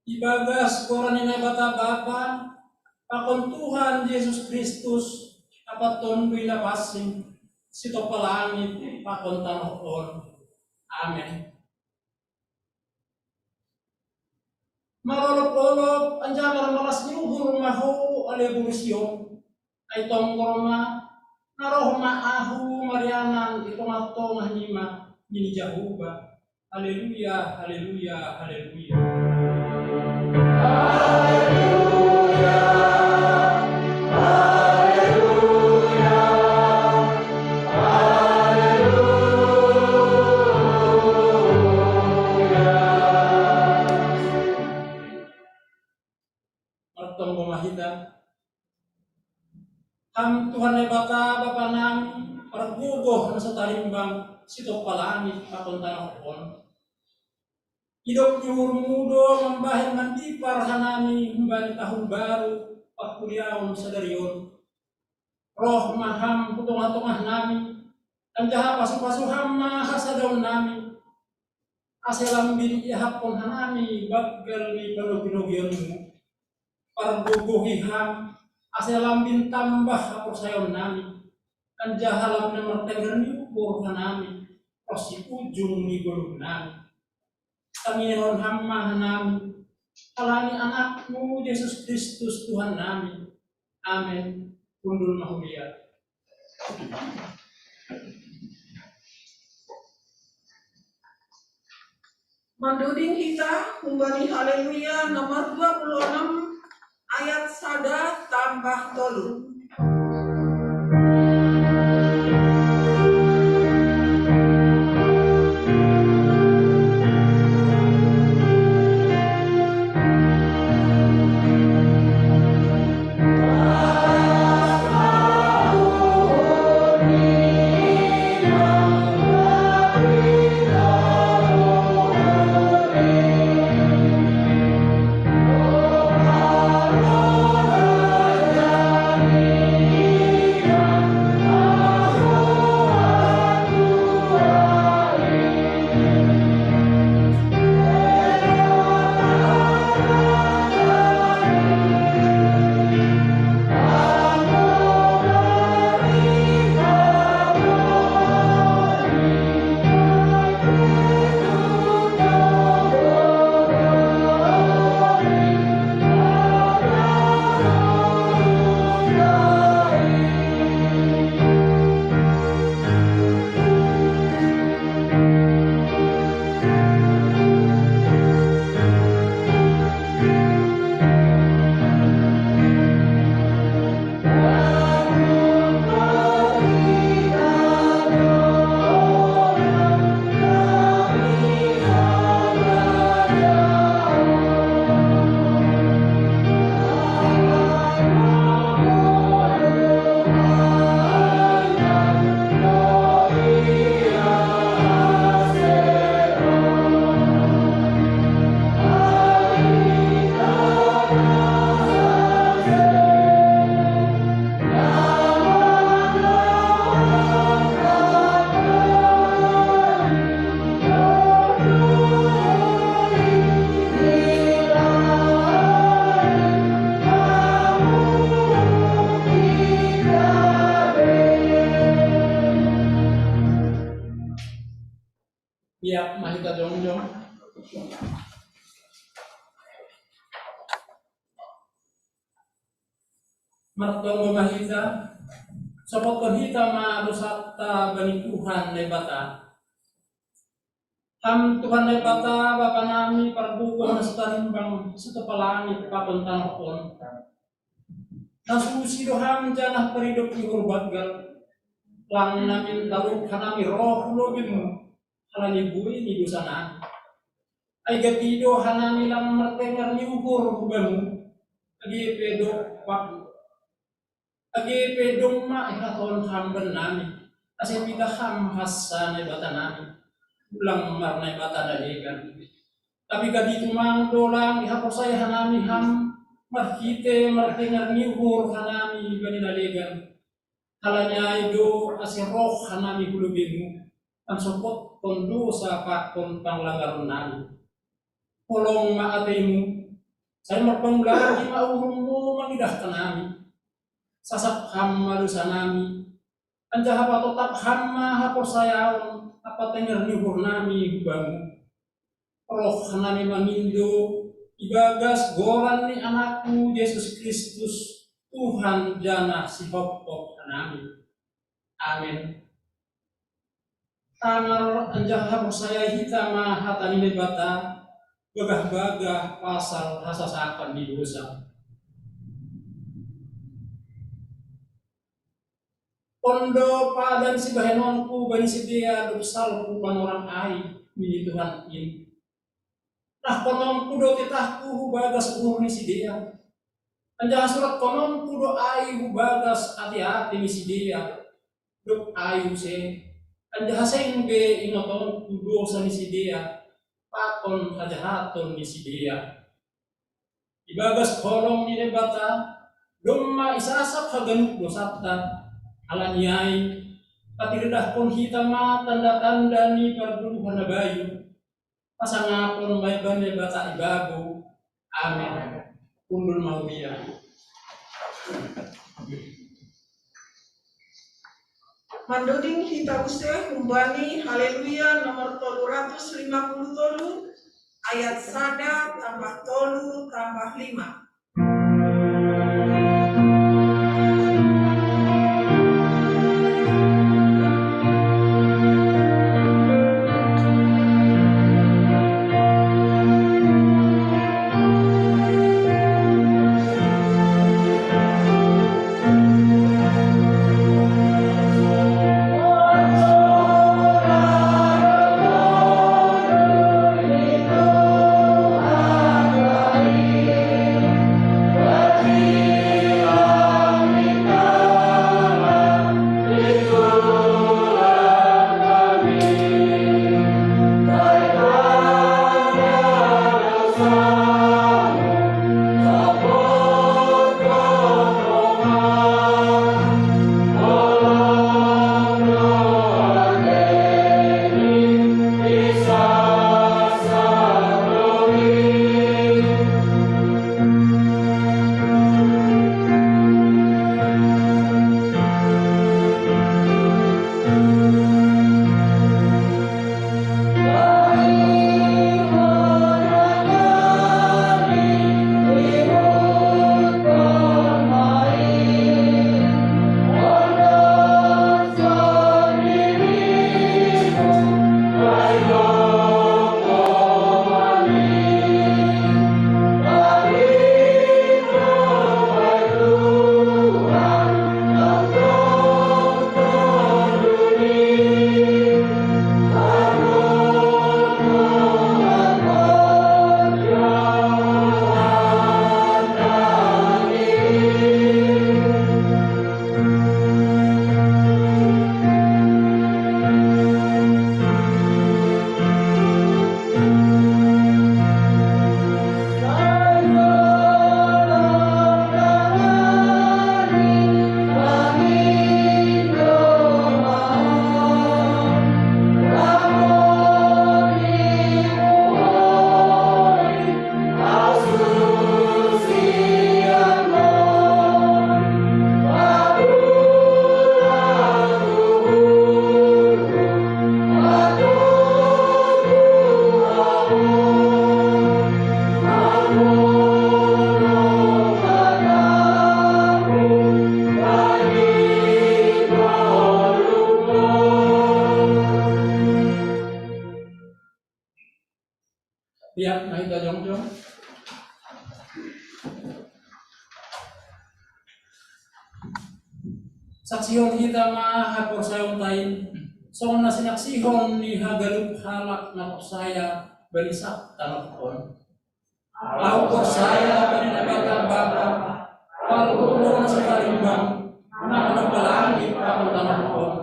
Ibagas koran na bata-bata, pakon Tuhan Yesus Kristus, apaton binabasing, sito palangit, pakon tanokon. Amen. Marolop-olop, anja maramalas niluhur maho alebulisyon, ay tongkorma, narohma ahu marianan, itong ato mahima, ni Jahuba. Haleluya, haleluya, haleluya. Ham Tuhan ay bapa namin, paragugo sa talimbang sito palangit papunta ng Idok nyurmudo mambahin mandipar hanami humbani tahun baru pakuliaon sa dariyon. Roh maham putong-atongah nami, anjaha pasu-pasuham mahasadaw nami. Aselambin ihapon hanami baggal ni panuginugyon mo. Paraguguhiham aselambin tambah ako sayon nami. Anjahalam na martengan ni ubor hanami. Kasi ujung ni gulong nami. Panginoon hamah namin, kalani anakmu Yesus Kristus Tuhan namin. Amen. Kundul mahuliyat. Manduding kita kumbani haleluya nomor 26 ayat 1 tambah 3. Amen. Biak mahita jongjong. Martonggo mahita. Sopot hita ma dosata bani Tuhan lebata. Ham Tuhan lebata Bapa nami parbuko na sa tarimbang sa tapalangit papuntan kon. Nasusi doham janah peridop ni urbagal. Lang namin taruk hanami roh login halani bui ni dosana. Ay gatido hanami lang martengar ni ukur hubanu. Agi pedo wak. Agi pedong ma ikaton hamban nami. Kasi pita ham hasa na bata nami. Ulang marnay bata na ikan. Tapi kadito mang dolang ihapos saya hanami ham markite martengar ni ukur hanami baninaligan. Halanya ido asiroh hanami hulubimu. Ang sopot kondo sa pakon panglanggaron nami. Polong maatemu. Saya marpanglaran di maurung mo mangidah ka nami. Sasak hamma dosa nami. Anja hapa tetap hamma hapor sayaon. Apa tenger nihur nami hubamu. Roh nami mangindo. Ibagas goran ni anakmu Yesus Kristus. Tuhan jana si hopok nami. Amin. Tangar anja hapor saya hitama hatani lebata. Bagah-bagah pasal hasasakan di dosa. Pondo padan si bahenonku bani si dia dosal pan orang ai mini Tuhan ini. Nah konon kudo titahku hubagas umur ni si dia. Anjang surat konon kudo ai hubagas hati-hati ni si dia. Dok ayu se. Anjang seng be inoton kudo sa ni si dia. Pakon hajahaton ni si dia. Ibagas kolong ni lebata. Doma isasap haganuk dosata. Alanyai, pati redah pun hitama tanda-tanda ni perburuhan na bayu. Pasangapon may banay bata ibago. Amen. Undul maudia. Mandoding hita use humbani haleluya nomor 350 ayat sada tambah tolu tambah 5. Tiap mahita jongjong. Saksihon kita hapor sayong tain. So na sinaksihon ni hagalup halak na saya balisak tanokon. Ako po saya paninabagang baba. Pagkukulong sa kalimbang na manapalangit ako tanokon.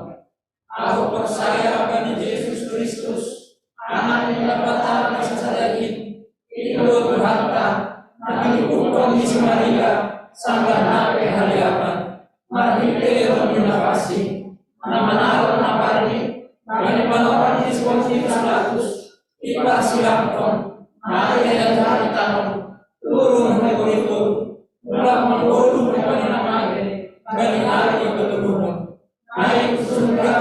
Ako po saya ni Jesus Kristus. Anak ni napatan sa salahin. Ito Tuhan ka. Nakinipukong ni si Maria. Sangga na haliapan. Marhitero minakasih. Na manalo na pari. Manipanopan ni si Juan Latus. Ipasilampon. Maria yang hari tanong. Turun na kurito. Mula manggulong na paninamagin. Bali hari tutulungan. Naik surga.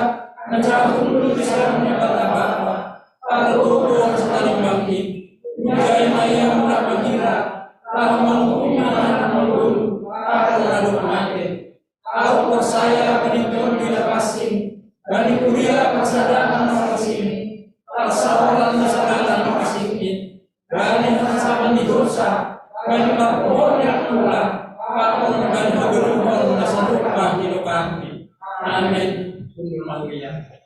Nagsakulo sa mga bata-bata. Para tutuan sa talimbangin. Bigay na iyang mga pagira. Para mangkukunan ang manggulo. Para nalumatin. Ako saya penonton dilepasin. Bani kuliah paksadakan makasih. Pasawalan na sa dalang makasingin. Bani sama ni dosa. Bani papuhon yang tula. Papuhon bani hageruhon na sa lupa hilupang. Amin. Tunggu Maria.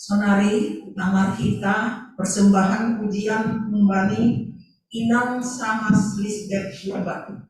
Sonari Namar kita persembahan pujian kembali Inang sama Lisbeth Urban.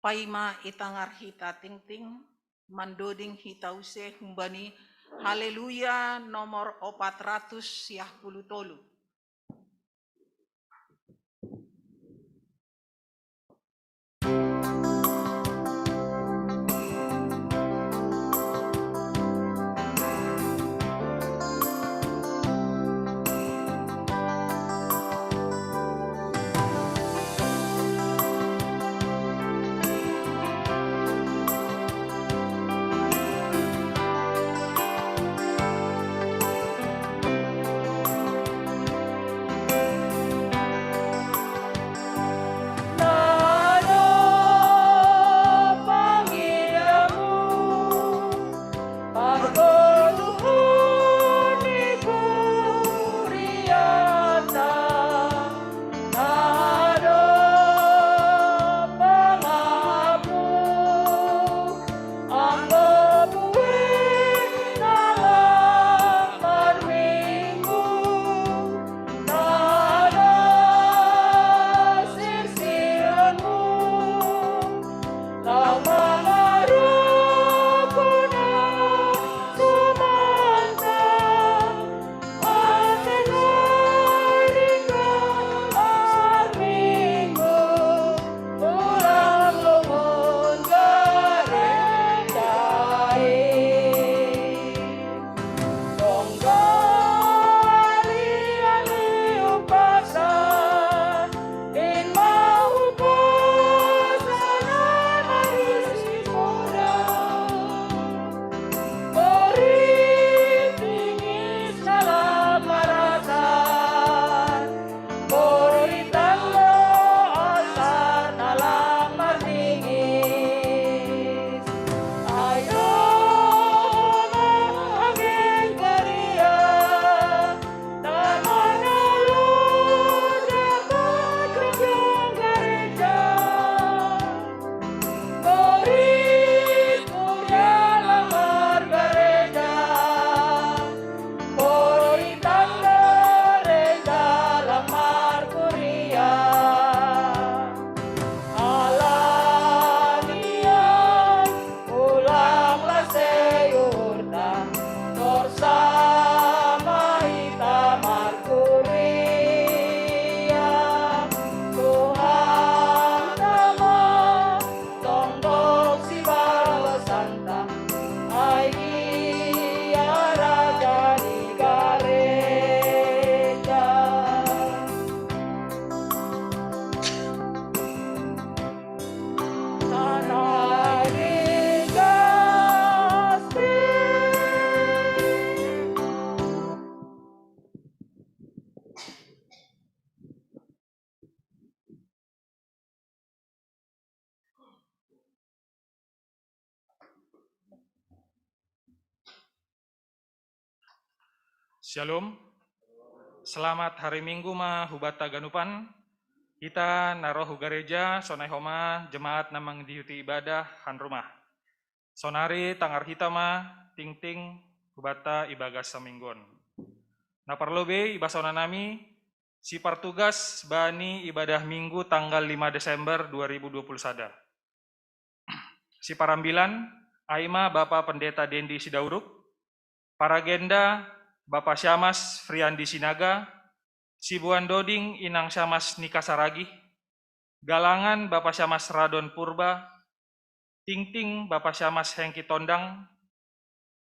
paima itangar hita ting mandoding hita use humbani haleluya nomor 430. Shalom, selamat hari Minggu ma hubata ganupan. Kita naroh gareja sonai homa jemaat namang diuti ibadah han rumah. Sonari tangar hitama ting ting hubata ibagas saminggon. Na parlobe ibasona nami si partugas bani ibadah minggu tanggal 5 Desember 2021. Si parambilan Aima Bapak Pendeta Dendi Sidauruk, Paragenda Bapak Syamas Friandi Sinaga, Sibuan Doding Inang Syamas Nikasaragi, Galangan Bapak Syamas Radon Purba, Ting Bapak Syamas Hengki Tondang,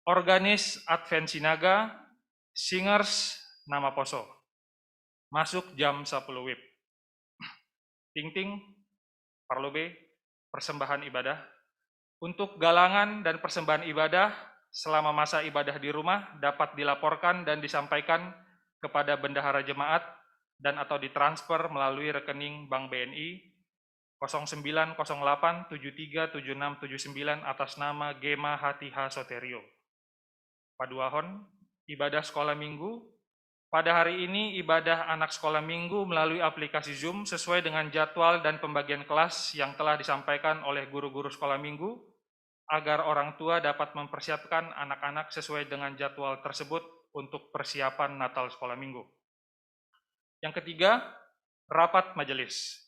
Organis Advent Sinaga, Singers Nama Poso. Masuk jam 10 WIB. Ting Parlobe, persembahan ibadah. Untuk galangan dan persembahan ibadah selama masa ibadah di rumah dapat dilaporkan dan disampaikan kepada bendahara jemaat dan atau ditransfer melalui rekening Bank BNI 0908737679 atas nama Gema Hatiha Soterio. Paduahon, ibadah sekolah minggu. Pada hari ini ibadah anak sekolah minggu melalui aplikasi Zoom sesuai dengan jadwal dan pembagian kelas yang telah disampaikan oleh guru-guru sekolah minggu, agar orang tua dapat mempersiapkan anak-anak sesuai dengan jadwal tersebut untuk persiapan Natal sekolah minggu. Yang ketiga, rapat majelis.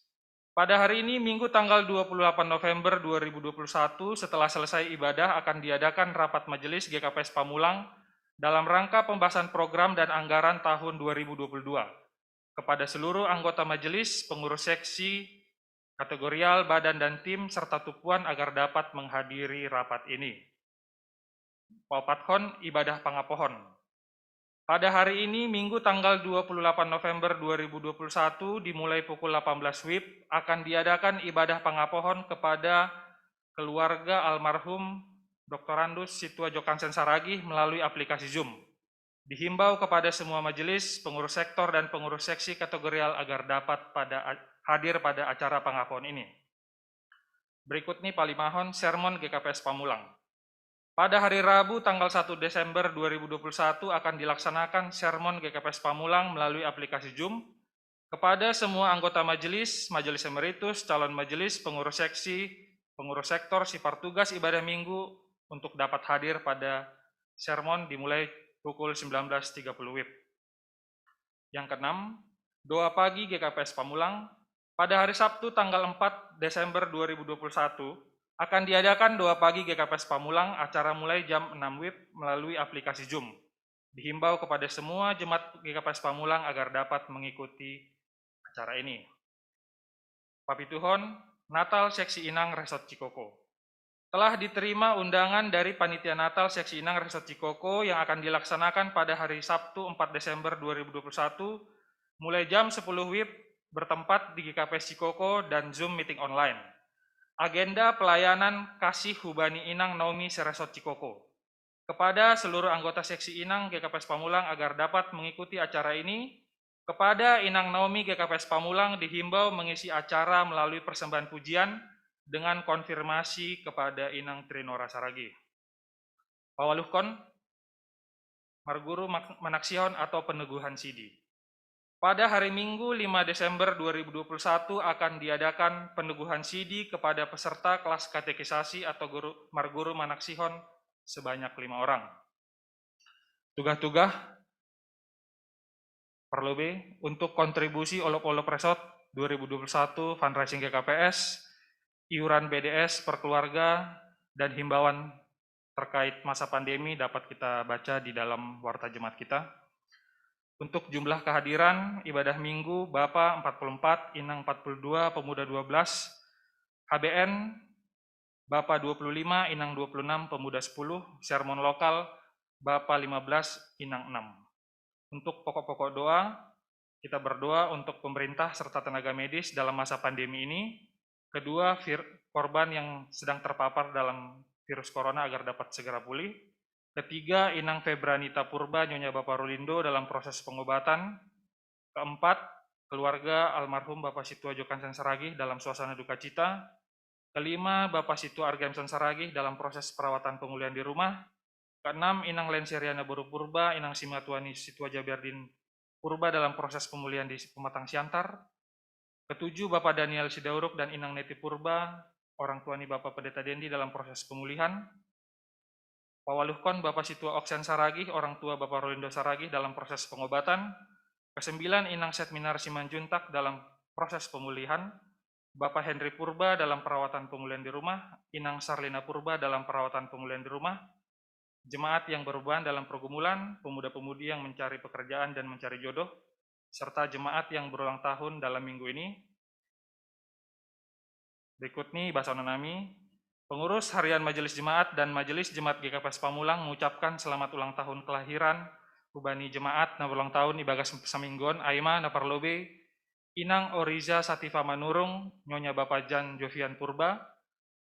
Pada hari ini, Minggu tanggal 28 November 2021, setelah selesai ibadah akan diadakan rapat majelis GKPS Pamulang dalam rangka pembahasan program dan anggaran tahun 2022 kepada seluruh anggota majelis, pengurus seksi, kategorial, badan dan tim, serta tupuan agar dapat menghadiri rapat ini. Paupathon ibadah pangapohon. Pada hari ini, Minggu tanggal 28 November 2021, dimulai pukul 18 WIB, akan diadakan ibadah pangapohon kepada keluarga almarhum Dr. Andus Situa Jokansen Saragih melalui aplikasi Zoom. Dihimbau kepada semua majelis, pengurus sektor, dan pengurus seksi kategorial agar dapat hadir pada acara pangapohon ini. Berikut nih palimahon sermon GKPS Pamulang. Pada hari Rabu tanggal 1 Desember 2021 akan dilaksanakan sermon GKPS Pamulang melalui aplikasi Zoom kepada semua anggota majelis, majelis emeritus, calon majelis, pengurus seksi, pengurus sektor, sifar tugas ibadah minggu untuk dapat hadir pada sermon dimulai pukul 19.30 WIB. Yang keenam, doa pagi GKPS Pamulang. Pada hari Sabtu tanggal 4 Desember 2021 akan diadakan doa pagi GKPS Pamulang, acara mulai jam 6 WIB melalui aplikasi Zoom. Dihimbau kepada semua jemaat GKPS Pamulang agar dapat mengikuti acara ini. Papituhon, Natal Seksi Inang Resort Cikoko. Telah diterima undangan dari Panitia Natal Seksi Inang Resort Cikoko yang akan dilaksanakan pada hari Sabtu 4 Desember 2021, mulai jam 10 WIB bertempat di GKPS Cikoko dan Zoom meeting online. Agenda pelayanan kasih Hubani Inang Naomi Seresot Cikoko. Kepada seluruh anggota seksi Inang GKPS Pamulang agar dapat mengikuti acara ini, kepada Inang Naomi GKPS Pamulang dihimbau mengisi acara melalui persembahan pujian dengan konfirmasi kepada Inang Trinora Saragih. Pawaluhkon, Marguru Manaksihon atau Peneguhan Sidi. Pada hari Minggu 5 Desember 2021 akan diadakan peneguhan sidi kepada peserta kelas katekisasi atau Marguru Manaksihon sebanyak 5 orang. Tugas-tugas perlobe untuk kontribusi olop-olop resort 2021 fundraising GKPS, iuran BDS per keluarga, dan himbauan terkait masa pandemi dapat kita baca di dalam warta jemaat kita. Untuk jumlah kehadiran ibadah minggu, Bapak 44, Inang 42, Pemuda 12, HBN, Bapak 25, Inang 26, Pemuda 10, sermon lokal, Bapak 15, Inang 6. Untuk pokok-pokok doa, kita berdoa untuk pemerintah serta tenaga medis dalam masa pandemi ini. Kedua, korban yang sedang terpapar dalam virus corona agar dapat segera pulih. Ketiga, Inang Febranita Purba, Nyonya Bapak Rulindo dalam proses pengobatan. Keempat, keluarga almarhum Bapak Situa Jokansen Saragih dalam suasana duka cita. Kelima, Bapak Situa Argamson Saragih dalam proses perawatan pemulihan di rumah. Keenam, Inang Lenseriana Boru Purba, Inang Simatuani Situa Jaberdin Purba dalam proses pemulihan di Pematang Siantar. Ketujuh, Bapak Daniel Sidauruk dan Inang Neti Purba, orang tuani Bapak Pendeta Dendi dalam proses pemulihan. Pawaluhkon Bapak Situa Oksen Saragih, orang tua Bapak Rolindo Saragih dalam proses pengobatan. Kesembilan, Inang Setminar Simanjuntak dalam proses pemulihan. Bapak Henry Purba dalam perawatan pemulihan di rumah. Inang Sarlina Purba dalam perawatan pemulihan di rumah. Jemaat yang berbeban dalam pergumulan, pemuda-pemudi yang mencari pekerjaan dan mencari jodoh, serta jemaat yang berulang tahun dalam minggu ini. Berikut nih Basono Nami. Pengurus Harian Majelis Jemaat dan Majelis Jemaat GKPS Pamulang mengucapkan selamat ulang tahun kelahiran Hubani Jemaat na ulang tahun Ibagas Saminggon, Aima Naparlobe, Inang Oriza Sativa Manurung, Nyonya Bapak Jan Jovian Purba,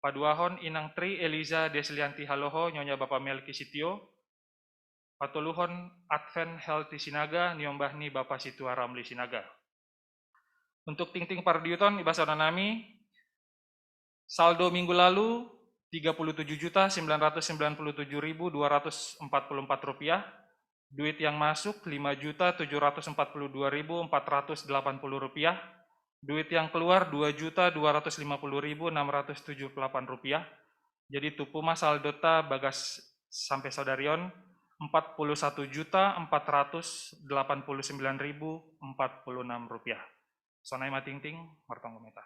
Paduahon Inang Tri Eliza Deslianti Haloho, Nyonya Bapak Melki Sitio, Patuluhon Advent Healthy Sinaga, Nyombahni Bapak Situa Ramli Sinaga. Untuk Ting-Ting Pardiuton Ibasono Nami, saldo minggu lalu Rp37.997.244. Duit yang masuk Rp5.742.480. Duit yang keluar Rp2.250.678. Jadi tupuma saldota bagas sampai saudarion Rp41.489.046. Sonai mating-ting, martong komentar.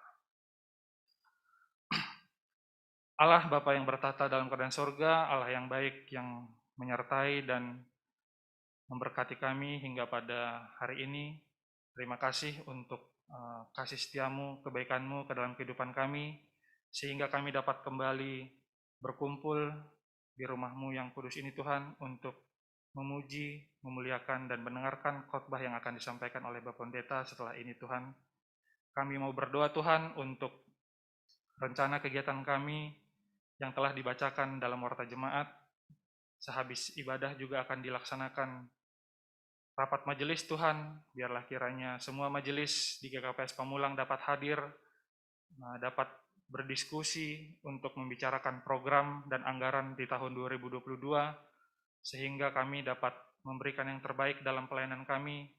Allah Bapa yang bertata dalam kerajaan sorga, Allah yang baik yang menyertai dan memberkati kami hingga pada hari ini. Terima kasih untuk kasih setiamu, kebaikanmu ke dalam kehidupan kami, sehingga kami dapat kembali berkumpul di rumah-Mu yang kudus ini Tuhan, untuk memuji, memuliakan, dan mendengarkan khotbah yang akan disampaikan oleh Bapak Pendeta setelah ini Tuhan. Kami mau berdoa Tuhan untuk rencana kegiatan kami yang telah dibacakan dalam warta jemaat. Sehabis ibadah juga akan dilaksanakan rapat majelis Tuhan. Biarlah kiranya semua majelis di GKPS Pamulang dapat hadir, dapat berdiskusi untuk membicarakan program dan anggaran di tahun 2022, sehingga kami dapat memberikan yang terbaik dalam pelayanan kami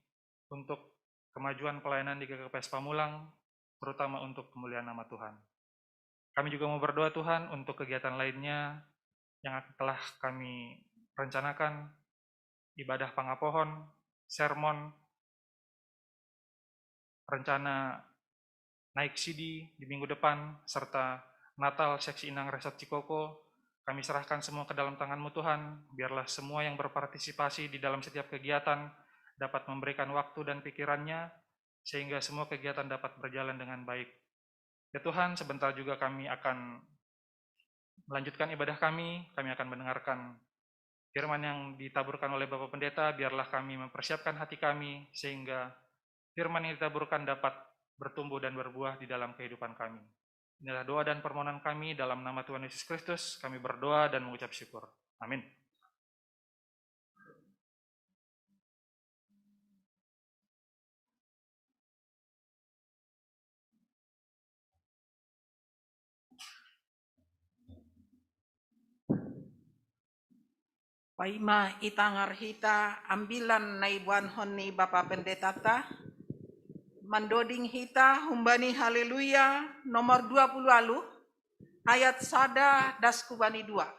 untuk kemajuan pelayanan di GKPS Pamulang, terutama untuk kemuliaan nama Tuhan. Kami juga mau berdoa Tuhan untuk kegiatan lainnya yang telah kami rencanakan, ibadah pangapohon, sermon, rencana naik CD di minggu depan, serta Natal Seksi Inang Resort Cikoko. Kami serahkan semua ke dalam tangan-Mu Tuhan. Biarlah semua yang berpartisipasi di dalam setiap kegiatan dapat memberikan waktu dan pikirannya, sehingga semua kegiatan dapat berjalan dengan baik. Ya Tuhan, sebentar juga kami akan melanjutkan ibadah kami akan mendengarkan firman yang ditaburkan oleh Bapak Pendeta. Biarlah kami mempersiapkan hati kami, sehingga firman yang ditaburkan dapat bertumbuh dan berbuah di dalam kehidupan kami. Inilah doa dan permohonan kami dalam nama Tuhan Yesus Kristus. Kami berdoa dan mengucap syukur. Amin. Paima itangar hita ambilan naibuan honi Bapak Pendeta ta. Mandoding hita humbani haleluya nomor 20 alu ayat sada das kubani 2.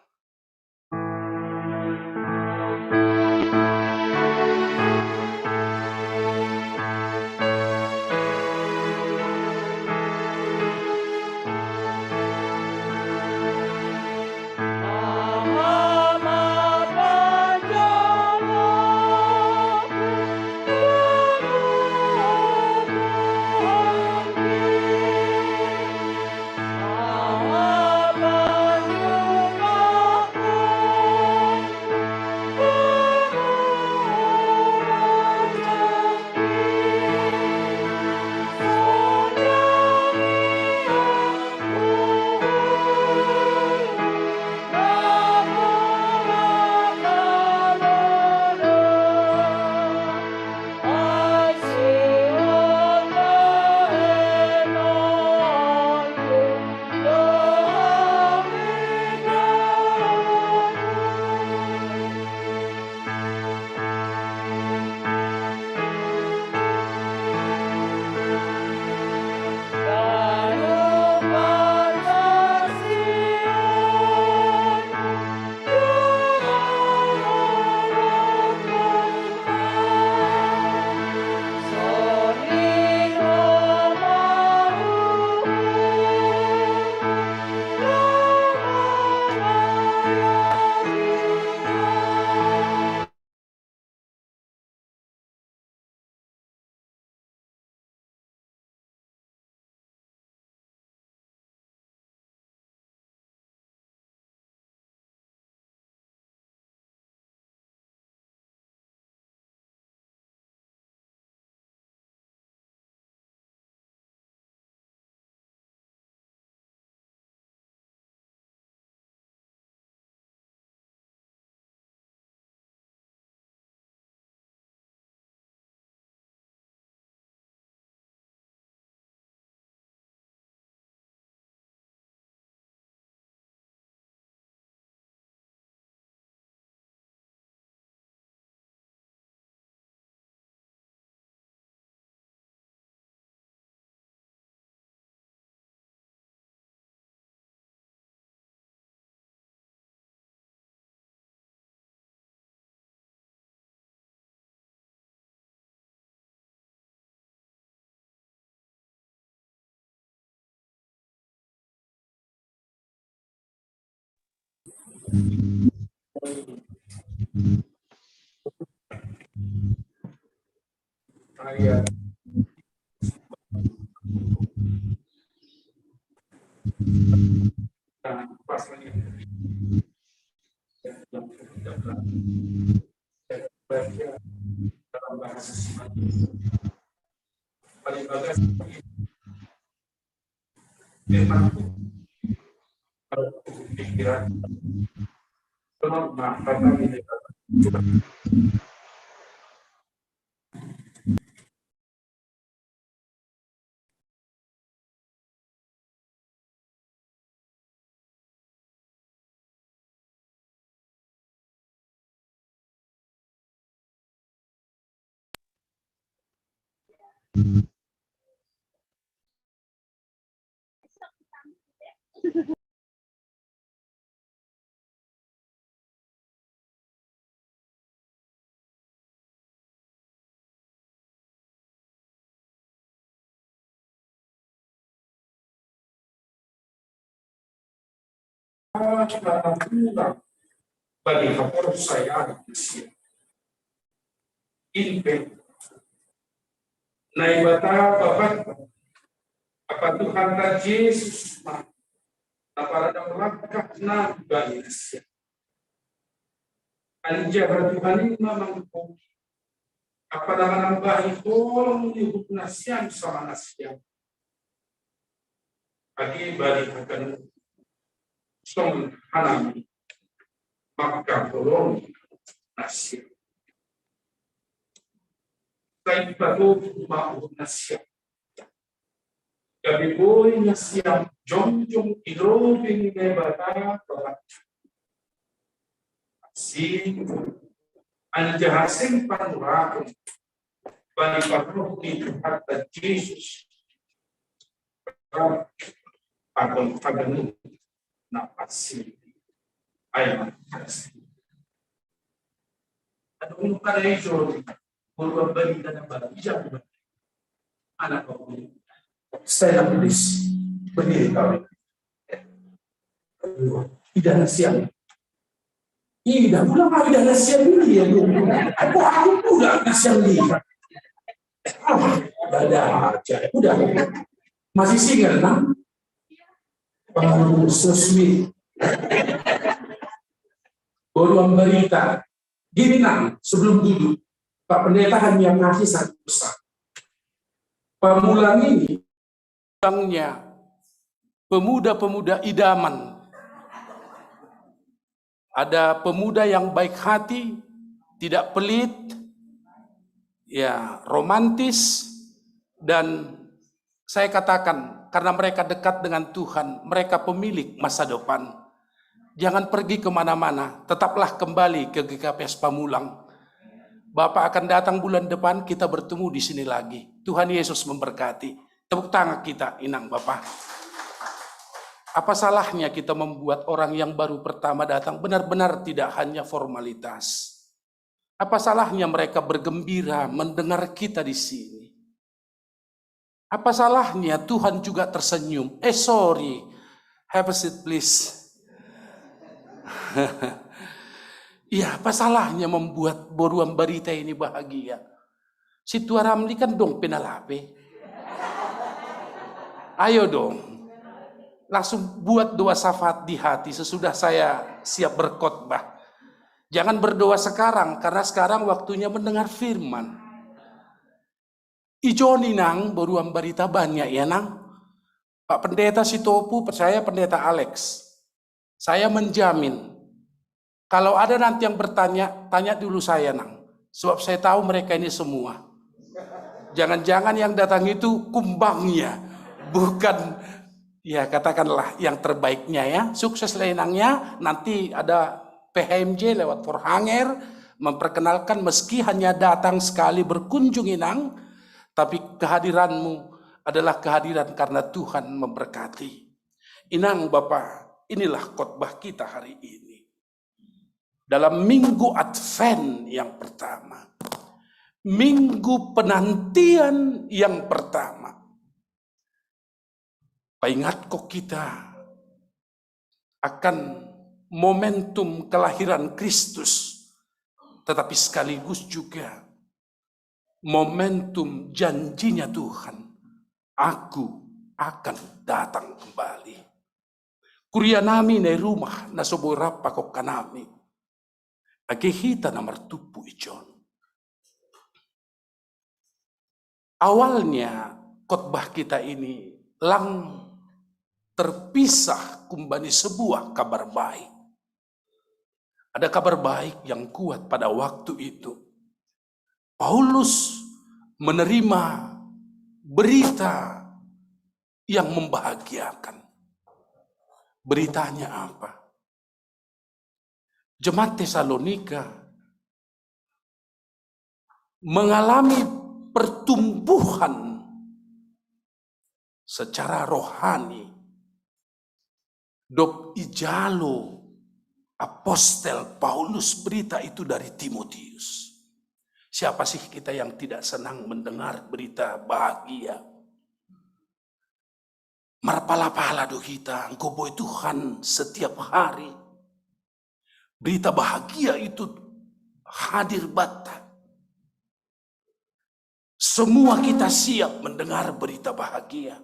Ayat pas lagi dalam bahasa paling bagus memang kalau pikiran normal karena ini bagi kepercayaan ini naibata bapak apa Tuhan Yesus para melangkah nabi anjara Tuhan ini memang apa nama itu menyebut nasian sama nasian bagi akan song hanami maka tolong nasian saya baru mau nasian kami boleh nasian jom hidrogen nebata si anjahasing panurakan bagi pakruh di Tuhan Yesus akan paganu napasi ay anong karejo puro balita ng balita anak ko saya tulis berdiri kami tidak nasiang tidak pulang tidak nasiang ini ya aku pulang nasiang ini ada aja udah masih single nah pengurus resmi baru berita gini nah sebelum duduk Pak Pendeta hanya ngasih satu pesan pemulang ini pemuda-pemuda idaman ada pemuda yang baik hati tidak pelit ya romantis dan saya katakan karena mereka dekat dengan Tuhan, mereka pemilik masa depan. Jangan pergi kemana-mana, tetaplah kembali ke GKPS Pamulang. Bapak akan datang bulan depan, kita bertemu di sini lagi. Tuhan Yesus memberkati. Tepuk tangan kita, Inang Bapak. Apa salahnya kita membuat orang yang baru pertama datang benar-benar tidak hanya formalitas. Apa salahnya mereka bergembira mendengar kita di sini? Apa salahnya Tuhan juga tersenyum? Sorry, have a seat please. Ya, apa salahnya membuat Boruam Barita ini bahagia? Si Tua Ramli kan dong penalape. Ayo dong, langsung buat doa syafaat di hati sesudah saya siap berkhotbah. Jangan berdoa sekarang, karena sekarang waktunya mendengar firman. Ijo nih nang, Boruam Barita banyak ya nang. Pak Pendeta Sitopu, percaya Pendeta Alex. Saya menjamin, kalau ada nanti yang bertanya, tanya dulu saya nang. Sebab saya tahu mereka ini semua. Jangan-jangan yang datang itu kumbangnya, bukan ya katakanlah yang terbaiknya ya. Sukses lenangnya, nanti ada PHMJ lewat Forhanger, memperkenalkan meski hanya datang sekali berkunjung inang, tapi kehadiranmu adalah kehadiran karena Tuhan memberkati. Inang Bapak, inilah khotbah kita hari ini. Dalam minggu Advent yang pertama. Minggu penantian yang pertama. Paingat kok kita akan momentum kelahiran Kristus, tetapi sekaligus juga momentum janjinya Tuhan, aku akan datang kembali. Kuria nami na rumah na soborapa ko kanami. Agihita na martupu ijon. Awalnya khotbah kita ini lang terpisah kumbani sebuah kabar baik. Ada kabar baik yang kuat pada waktu itu. Paulus menerima berita yang membahagiakan. Beritanya apa? Jemaat Tesalonika mengalami pertumbuhan secara rohani. Dok ijalo apostel Paulus berita itu dari Timotius. Siapa sih kita yang tidak senang mendengar berita bahagia? Marpala-pala do kita, engkau boy Tuhan setiap hari. Berita bahagia itu hadir bata. Semua kita siap mendengar berita bahagia.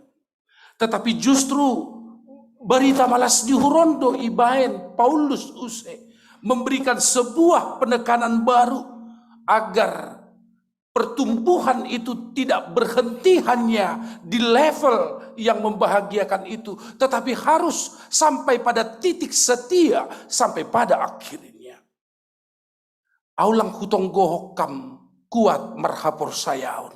Tetapi justru berita malas dihurondo ibaen Paulus use memberikan sebuah penekanan baru agar pertumbuhan itu tidak berhenti hanya di level yang membahagiakan itu, tetapi harus sampai pada titik setia sampai pada akhirnya. Aulang hutong gohokam kuat merhapor sayaon.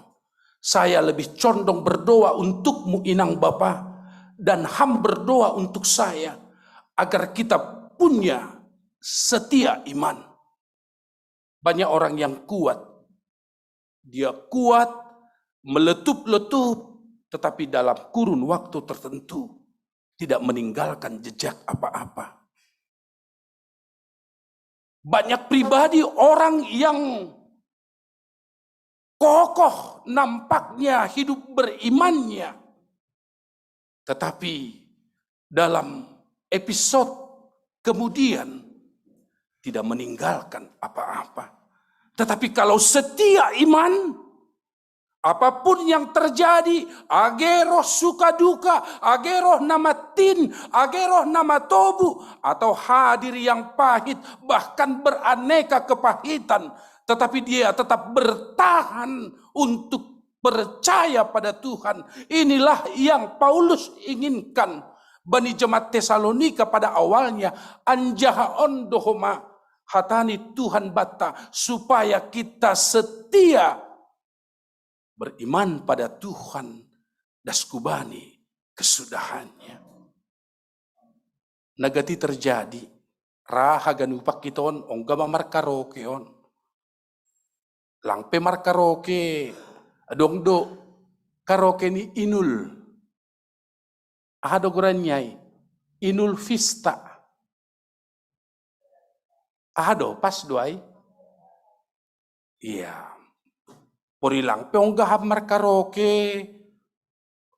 Saya lebih condong berdoa untukmu inang Bapa, dan ham berdoa untuk saya agar kita punya setia iman. Banyak orang yang kuat. Dia kuat, meletup-letup, tetapi dalam kurun waktu tertentu tidak meninggalkan jejak apa-apa. Banyak pribadi orang yang kokoh nampaknya hidup berimannya, tetapi dalam episode kemudian tidak meninggalkan apa-apa. Tetapi kalau setia iman, apapun yang terjadi, ageroh suka duka, ageroh nama tin, ageroh nama tobu, atau hadir yang pahit, bahkan beraneka kepahitan, tetapi dia tetap bertahan untuk percaya pada Tuhan. Inilah yang Paulus inginkan bani jemaat Tesalonika pada awalnya. Anjaha ondohoma hatani Tuhan bata, supaya kita setia beriman pada Tuhan daskubani kesudahannya. Nagati terjadi rahagan upak kiton onggama markaroke on. Langpe markaroke adongdo karaoke ni inul. Ahado goranyai inul vista. Ahado pas doai. Iya. Porilang peonggah markaroke.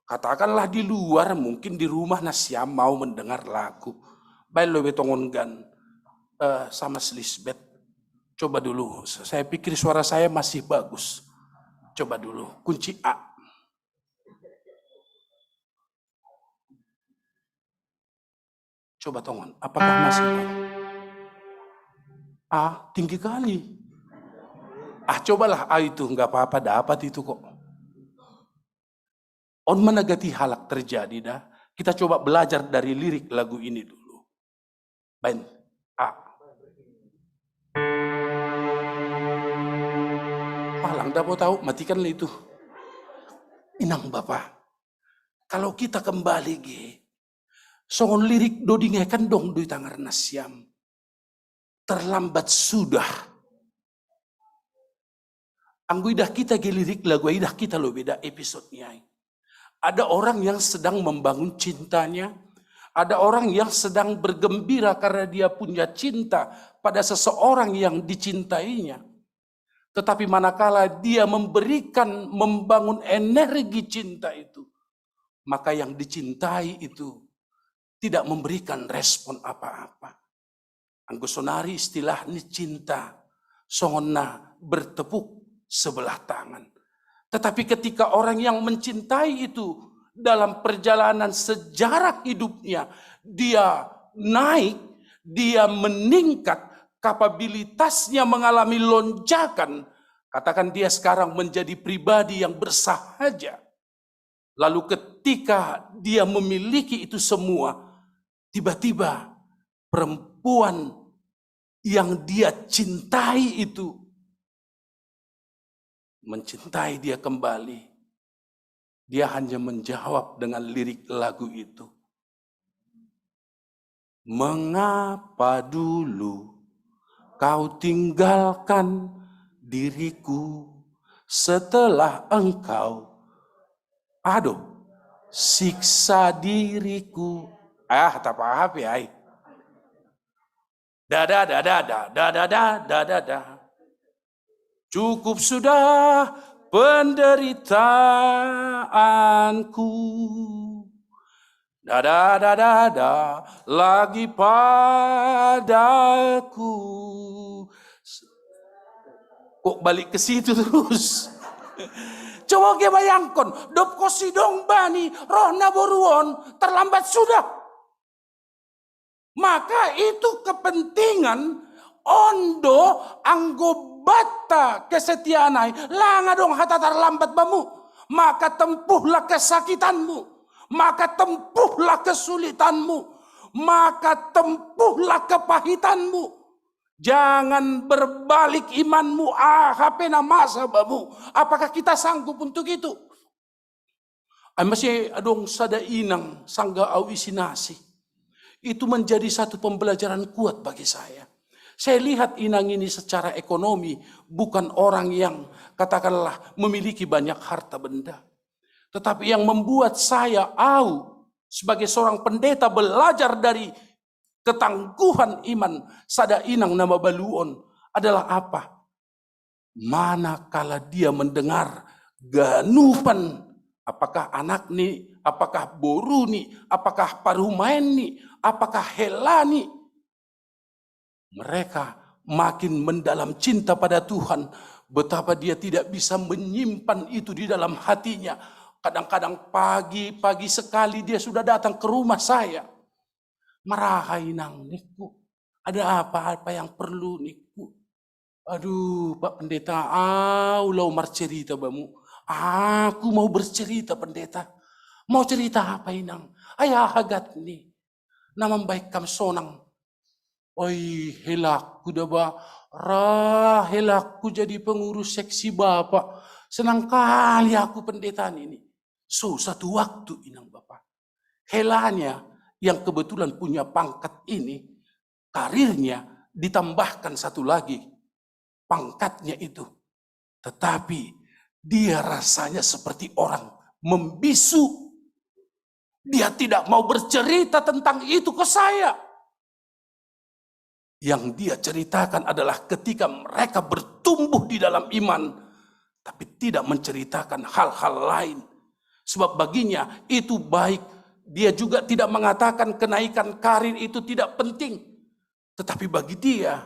Katakanlah di luar, mungkin di rumah nasiam mau mendengar lagu. Baik lo betongon gan sama Lisbeth. Coba dulu, saya pikir suara saya masih bagus. Coba dulu, kunci A. Coba tongon, apakah masih A? Tinggi kali. Cobalah A itu, nggak apa-apa, dapat itu kok. On menagati halak terjadi dah. Kita coba belajar dari lirik lagu ini dulu. Baik, A. Palang dah mau tahu, matikanlah itu. Inang Bapak, kalau kita kembali songon lirik dodingekan dong dui tangar nasiam. Terlambat sudah. Anggu idah kita lirik lagu idah kita lo beda episodenya. Ada orang yang sedang membangun cintanya. Ada orang yang sedang bergembira karena dia punya cinta pada seseorang yang dicintainya. Tetapi manakala dia membangun energi cinta itu, maka yang dicintai itu tidak memberikan respon apa-apa. Anggo sonari istilah ni cinta, songonna bertepuk sebelah tangan. Tetapi ketika orang yang mencintai itu dalam perjalanan sejarah hidupnya, dia naik, dia meningkat, kapabilitasnya mengalami lonjakan, katakan dia sekarang menjadi pribadi yang bersahaja. Lalu ketika dia memiliki itu semua, tiba-tiba perempuan yang dia cintai itu mencintai dia kembali. Dia hanya menjawab dengan lirik lagu itu. Mengapa dulu kau tinggalkan diriku setelah engkau siksa diriku. Tak apa ya. Cukup sudah penderitaanku. Lagi padaku. Kok balik ke situ terus? Coba kita bayangkan, dop kosidong bani rohna boruon terlambat sudah. Maka itu kepentingan ondo anggo bata kesetiaanai langa dong hata terlambat bamu. Maka tempuhlah kesakitanmu, maka tempuhlah kesulitanmu, maka tempuhlah kepahitanmu. Jangan berbalik imanmu, hapena masa bamu. Apakah kita sanggup untuk itu? Masih adong sada inang sangga au isinasi. Itu menjadi satu pembelajaran kuat bagi saya. Saya lihat inang ini secara ekonomi bukan orang yang katakanlah memiliki banyak harta benda. Tetapi yang membuat saya sebagai seorang pendeta belajar dari ketangguhan iman sada inang nama baluon adalah apa? Manakala dia mendengar ganupan, apakah anak ni, apakah boru ni, apakah parumain ni, apakah helani, mereka makin mendalam cinta pada Tuhan. Betapa dia tidak bisa menyimpan itu di dalam hatinya. Kadang-kadang pagi sekali dia sudah datang ke rumah saya. Marahay nang niku. Ada apa yang perlu niku? Aduh Pak Pendeta, ulau marcerita bamu. Aku mau bercerita pendeta. Mau cerita apa inang? Ayah hagat nih. Namam baik kam sonang. Oi helakku dah ba. Helakku jadi pengurus seksi bapak. Senang kali aku pendetaan ini. Satu waktu inang bapak. Helanya yang kebetulan punya pangkat ini, karirnya ditambahkan satu lagi pangkatnya itu. Tetapi dia rasanya seperti orang membisu. Dia tidak mau bercerita tentang itu ke saya. Yang dia ceritakan adalah ketika mereka bertumbuh di dalam iman, tapi tidak menceritakan hal-hal lain. Sebab baginya itu baik. Dia juga tidak mengatakan kenaikan karir itu tidak penting. Tetapi bagi dia,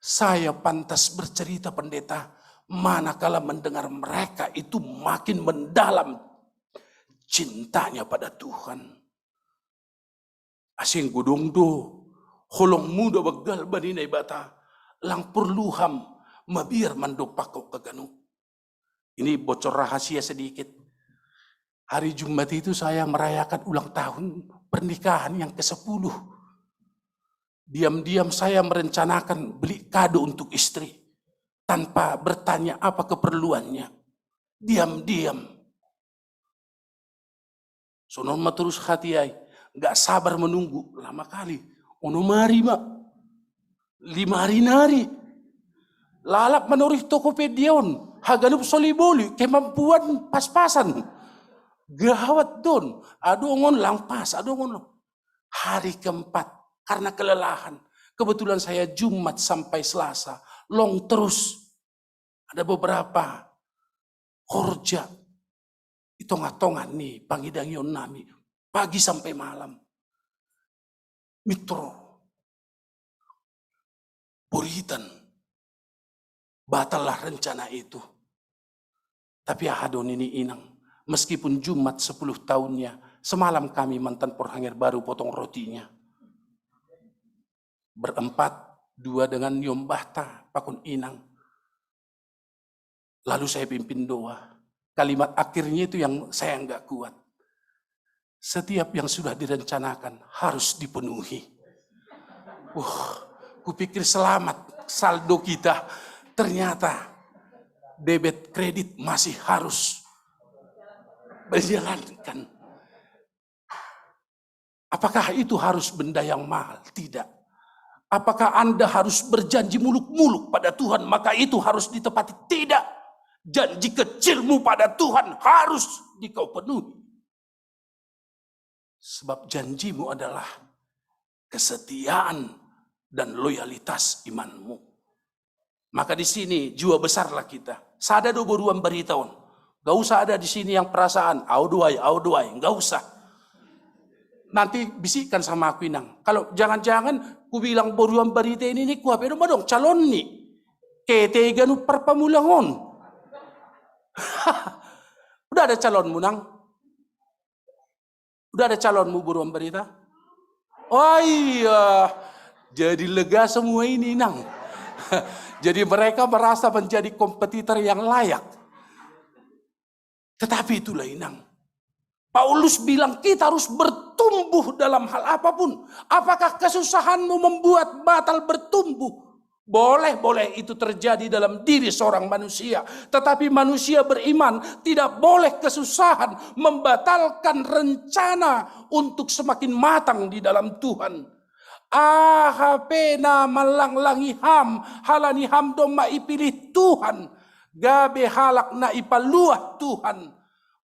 saya pantas bercerita pendeta, manakala mendengar mereka itu makin mendalam cintanya pada Tuhan. Asing gudong do, holong muda bagal baninay bata, lang perluham mabir mandopako kaganu. Ini bocor rahasia sedikit. Hari Jumat itu saya merayakan ulang tahun pernikahan yang ke-10. Diam-diam saya merencanakan beli kado untuk istri. Tanpa bertanya apa keperluannya. Diam-diam. Sonon terus hati ay. Gak sabar menunggu. Lama kali. Ono mari mak. 5 hari nari. Lalap menurih Tokopedia-on. Haganup soliboli. Kemampuan pas-pasan. Gawat don, adongon langpas, adongon. Hari keempat, karena kelelahan. Kebetulan saya Jumat sampai Selasa, long terus. Ada beberapa korja. Itongatongan nih, pangidangion nami. Pagi sampai malam. Mitro. Puritan. Batallah rencana itu. Tapi ahadon ini inang. Meskipun Jumat 10 tahunnya, semalam kami mantan porhangir baru potong rotinya. Berempat, 2 dengan Nyom Bahta, pakun inang. Lalu saya pimpin doa. Kalimat akhirnya itu yang saya enggak kuat. Setiap yang sudah direncanakan harus dipenuhi. Kupikir selamat saldo kita. Ternyata debit kredit masih harus berjalankan. Apakah itu harus benda yang mahal? Tidak. Apakah Anda harus berjanji muluk-muluk pada Tuhan, maka itu harus ditepati? Tidak. Janji kecilmu pada Tuhan harus dikau penuhi. Sebab janjimu adalah kesetiaan dan loyalitas imanmu. Maka di sini jiwa besarlah kita. Sada do boruan beritaon. Gak usah ada di sini yang perasaan auduai, gak usah. Nanti bisikkan sama aku inang. Kalau jangan-jangan ku bilang boruan berita ini ku apa dong calon nih. Ketega nu perpamulangon. Udah ada calonmu nang? Udah ada calonmu buruan berita? Oh iya, jadi lega semua ini nang. Jadi mereka merasa menjadi kompetitor yang layak. Tetapi itulah inang. Paulus bilang kita harus bertumbuh dalam hal apapun. Apakah kesusahanmu membuat batal bertumbuh? Boleh itu terjadi dalam diri seorang manusia. Tetapi manusia beriman tidak boleh kesusahan membatalkan rencana untuk semakin matang di dalam Tuhan. Ahapena malanglangi ham, halani ham doma ipilih Tuhan. Gabe halak na ipaluah Tuhan.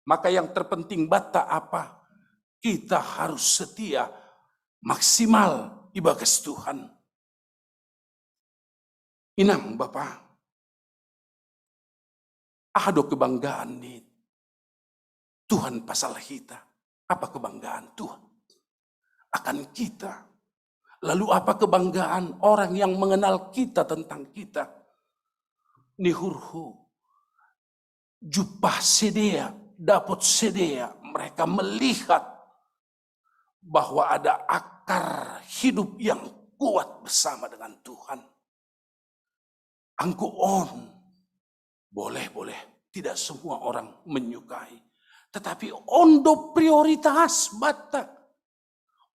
Maka yang terpenting bata apa? Kita harus setia maksimal ibagas Tuhan. Inang Bapak, ada kebanggaan nih Tuhan pasal kita. Apa kebanggaan Tuhan akan kita? Lalu apa kebanggaan orang yang mengenal kita tentang kita? Nihurhu, jupah sedea, dapat sedea. Mereka melihat bahwa ada akar hidup yang kuat bersama dengan Tuhan. Angku on, boleh, tidak semua orang menyukai. Tetapi ondo prioritas bata.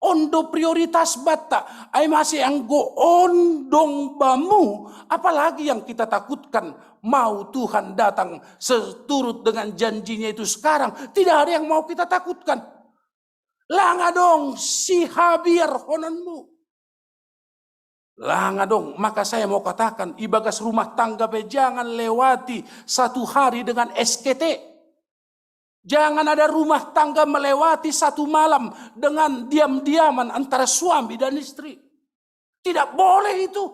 Ondo prioritas bata. Ay masih anggo ondong bamu. Apalagi yang kita takutkan. Mau Tuhan datang seturut dengan janjinya itu sekarang. Tidak ada yang mau kita takutkan. Langa dong si habiar hononmu. Langa dong, maka saya mau katakan, ibagas rumah tangga jangan lewati satu hari dengan SKT. Jangan ada rumah tangga melewati satu malam dengan diam-diaman antara suami dan istri. Tidak boleh itu.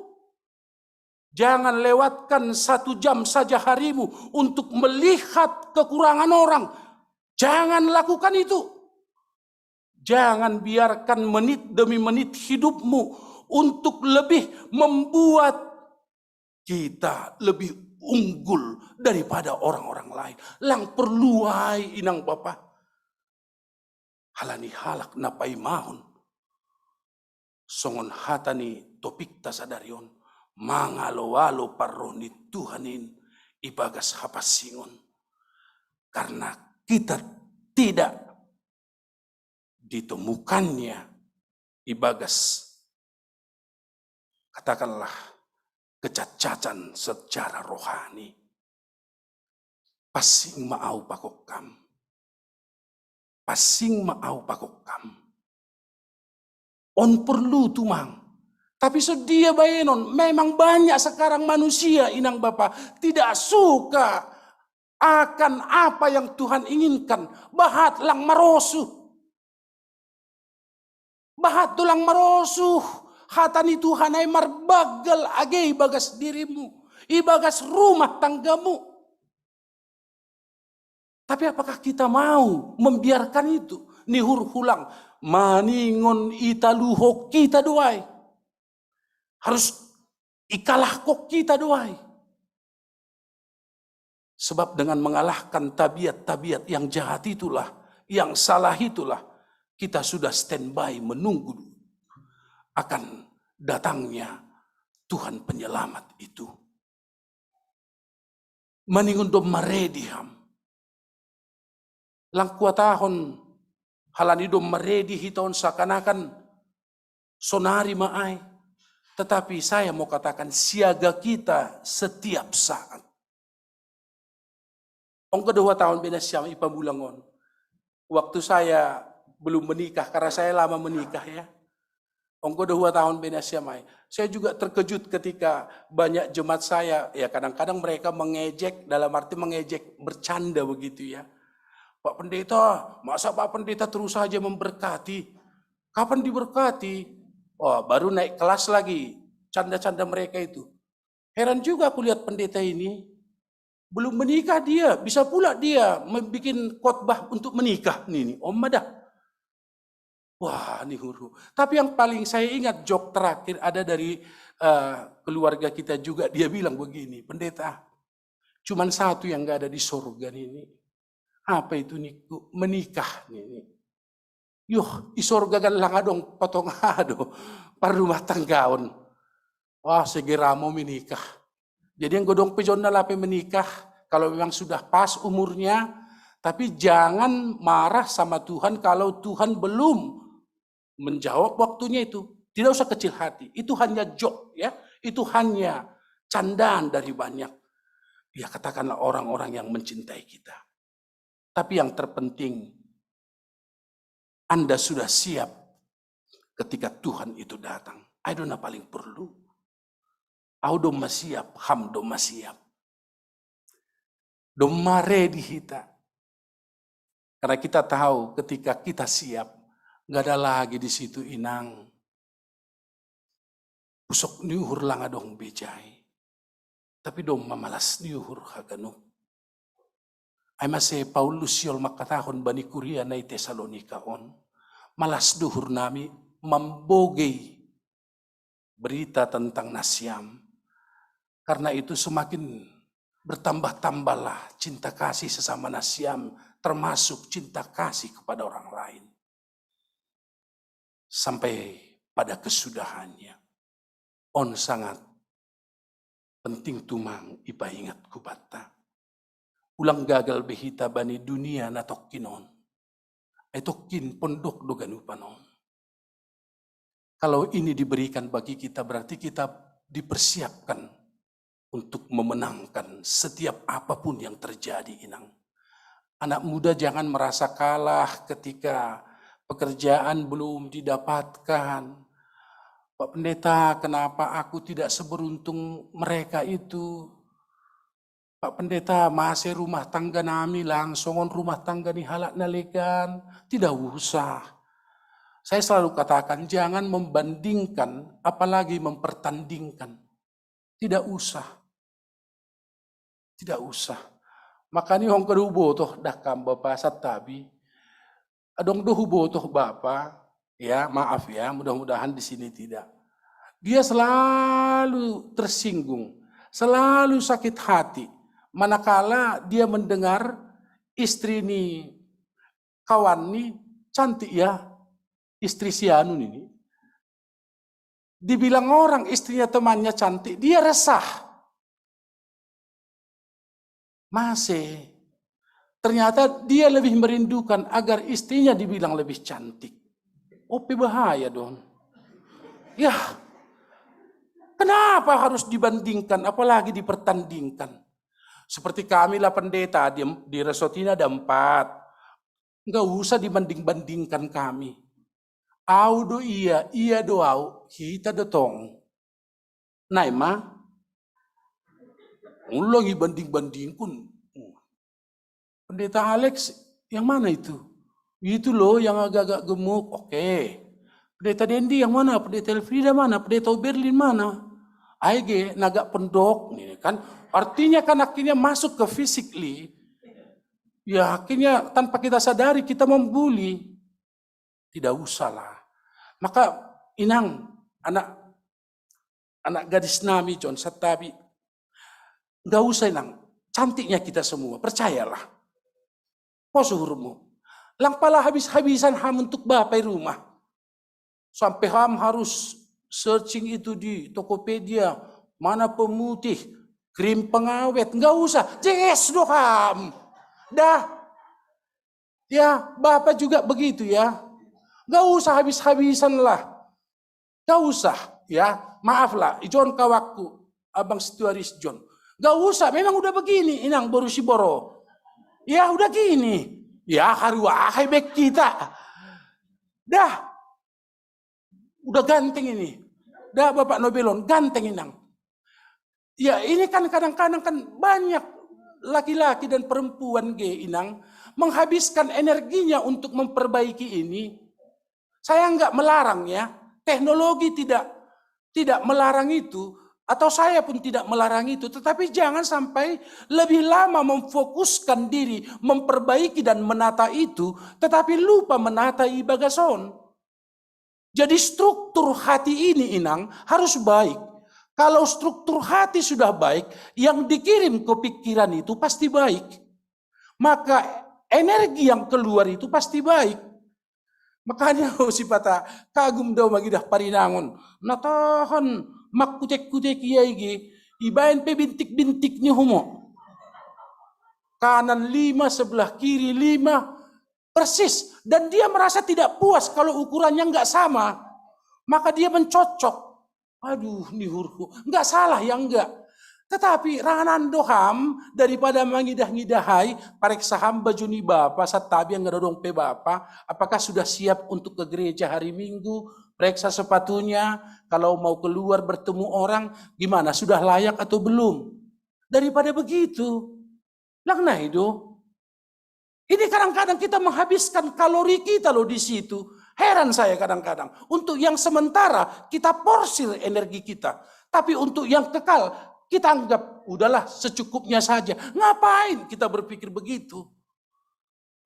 Jangan lewatkan 1 jam saja harimu untuk melihat kekurangan orang. Jangan lakukan itu. Jangan biarkan menit demi menit hidupmu untuk lebih membuat kita lebih unggul daripada orang-orang lain. Lang perluai inang Bapa. Halani halak napai mahon. Songon hatani topik tasadarion. Mangalo-alo paroni Tuhanin ibagas hapasingon. Karena kita tidak ditemukannya ibagas katakanlah kecacatan secara rohani. Pasing maau pakokam. Pasing maau pakokam. On perlu tumang. Tapi sedia bayenon. Memang banyak sekarang manusia inang Bapa tidak suka akan apa yang Tuhan inginkan. Bahat lang marosuh. Bahat tulang marosuh. Hatani Tuhan ay marbagal agay bagas dirimu. Ibagas rumah tanggamu. Tapi apakah kita mau membiarkan itu? Nihur hulang. Maningon italuho kita doay. Harus ikalah kok kita doai. Sebab dengan mengalahkan tabiat-tabiat yang jahat itulah, yang salah itulah, kita sudah standby menunggu akan datangnya Tuhan penyelamat itu. Maningon do marediham. Lang kuatahon halani do maredi hiton seakan-akan sonari maai. Tetapi saya mau katakan siaga kita setiap saat. Ong kedua tahun benasyam ipamulangon. Waktu saya belum menikah, karena saya lama menikah ya. Ong kedua tahun benasyam ai. Saya juga terkejut ketika banyak jemaat saya, ya kadang-kadang mereka mengejek, dalam arti mengejek, bercanda begitu ya. Pak Pendeta, masa Pak Pendeta terus saja memberkati? Kapan diberkati? Oh, baru naik kelas lagi, canda-canda mereka itu. Heran juga aku lihat pendeta ini, belum menikah dia, bisa pula dia membuat khotbah untuk menikah. Nih, Om Madah. Wah, ini huru. Tapi yang paling saya ingat jok terakhir ada dari keluarga kita juga. Dia bilang begini, pendeta, cuman satu yang gak ada di surga ini. Apa itu niku? Menikah. Nih. Yuh, di surga kan lang adong potong ado, par rumah tanggaon. Wah, segera mau menikah. Jadi yang godong pejon lape menikah, kalau memang sudah pas umurnya, tapi jangan marah sama Tuhan kalau Tuhan belum menjawab waktunya itu. Tidak usah kecil hati. Itu hanya joke ya. Itu hanya candaan dari banyak. Ya katakanlah orang-orang yang mencintai kita. Tapi yang terpenting, Anda sudah siap ketika Tuhan itu datang. I don't know paling perlu. Aku doma siap, ham doma siap. Doma ready kita. Karena kita tahu ketika kita siap, gak ada lagi di situ inang. Pusok niuhur lang adong bejai. Tapi doma malas niuhur hagano. Ay masih Paulus yol makatahon bani Kuria na Tesalonika on. Malas duhur nami membogei berita tentang nasyam. Karena itu semakin bertambah-tambahlah cinta kasih sesama nasyam, termasuk cinta kasih kepada orang lain. Sampai pada kesudahannya. On sangat penting tumang ipa ingat kubata. Ulang gagal behita bani dunia na tokkinon. Ay tokkin pondok dogan upanon. Kalau ini diberikan bagi kita berarti kita dipersiapkan untuk memenangkan setiap apapun yang terjadi inang. Anak muda jangan merasa kalah ketika pekerjaan belum didapatkan. Pak Pendeta, kenapa aku tidak seberuntung mereka itu? Pak Pendeta, masih rumah tangga nami langsung rumah tangga ni halak nalekan. Tidak usah. Saya selalu katakan jangan membandingkan apalagi mempertandingkan. Tidak usah. Tidak usah. Makanya hong kedubo toh dakam bapak satabi. Adong dohubo toh bapak. Ya maaf ya, mudah-mudahan di sini tidak. Dia selalu tersinggung. Selalu sakit hati. Manakala dia mendengar istri ni kawan ni cantik ya. Istri si Anun ini. Dibilang orang istrinya temannya cantik, dia resah. Masih. Ternyata dia lebih merindukan agar istrinya dibilang lebih cantik. Ope bahaya dong. Ya. Kenapa harus dibandingkan, apalagi dipertandingkan? Seperti kami lah pendeta, di Resotina ada 4. Enggak usah dibanding-bandingkan kami. Au do iya do au, kita do tong. Naima, lagi banding-banding pun. Pendeta Alex, yang mana itu? Itu loh yang agak-agak gemuk, oke. Pendeta Dendi yang mana? Pendeta Elfrida mana? Pendeta Berlin mana? Aige, nagak pendok, nih kan. Artinya kan akhirnya masuk ke physically. Ya akhirnya tanpa kita sadari kita membuli. Tidak usah lah. Maka inang, anak gadis nami John Satabi. Gak usah nang, cantiknya kita semua, percayalah. Posuhurmu. Lang pala habis-habisan ham untuk bapai rumah. Sampai ham harus searching itu di Tokopedia, mana pemutih, krim pengawet, gak usah, jenges doh ham. Dah, ya bapak juga begitu ya. Gak usah habis-habisan lah. Gak usah ya, maaf lah, John kawakku, abang Stuaris John. Gak usah, memang udah begini, inang baru si boro. Ya udah gini, ya harua bek kita. Dah, udah ganteng ini. Dah Bapak Nobelon, ganteng inang. Ya ini kan kadang-kadang kan banyak laki-laki dan perempuan inang menghabiskan energinya untuk memperbaiki ini. Saya enggak melarang ya, teknologi tidak melarang itu, atau saya pun tidak melarang itu, tetapi jangan sampai lebih lama memfokuskan diri, memperbaiki dan menata itu, tetapi lupa menata ibagason. Jadi struktur hati ini inang harus baik. Kalau struktur hati sudah baik, yang dikirim ke pikiran itu pasti baik. Maka energi yang keluar itu pasti baik. Makanya si pata kagum daw magidah parinangon. Natahan makutek-kutek iyai ibayan pe bintik-bintik ni humo. Kanan 5, sebelah kiri 5, persis. Dan dia merasa tidak puas kalau ukurannya enggak sama. Maka dia mencocok. Aduh, nih hurku. Enggak salah ya enggak. Tetapi ranan doham daripada mengidah-ngidahai parek saham baju ni bapa satabi yang ngadodong pe bapa, apakah sudah siap untuk ke gereja hari Minggu, periksa sepatunya, kalau mau keluar bertemu orang, gimana sudah layak atau belum? Daripada begitu. Lang naido. Ini kadang-kadang kita menghabiskan kalori kita loh di situ. Heran saya kadang-kadang. Untuk yang sementara kita porsir energi kita, tapi untuk yang kekal kita anggap udahlah secukupnya saja. Ngapain kita berpikir begitu?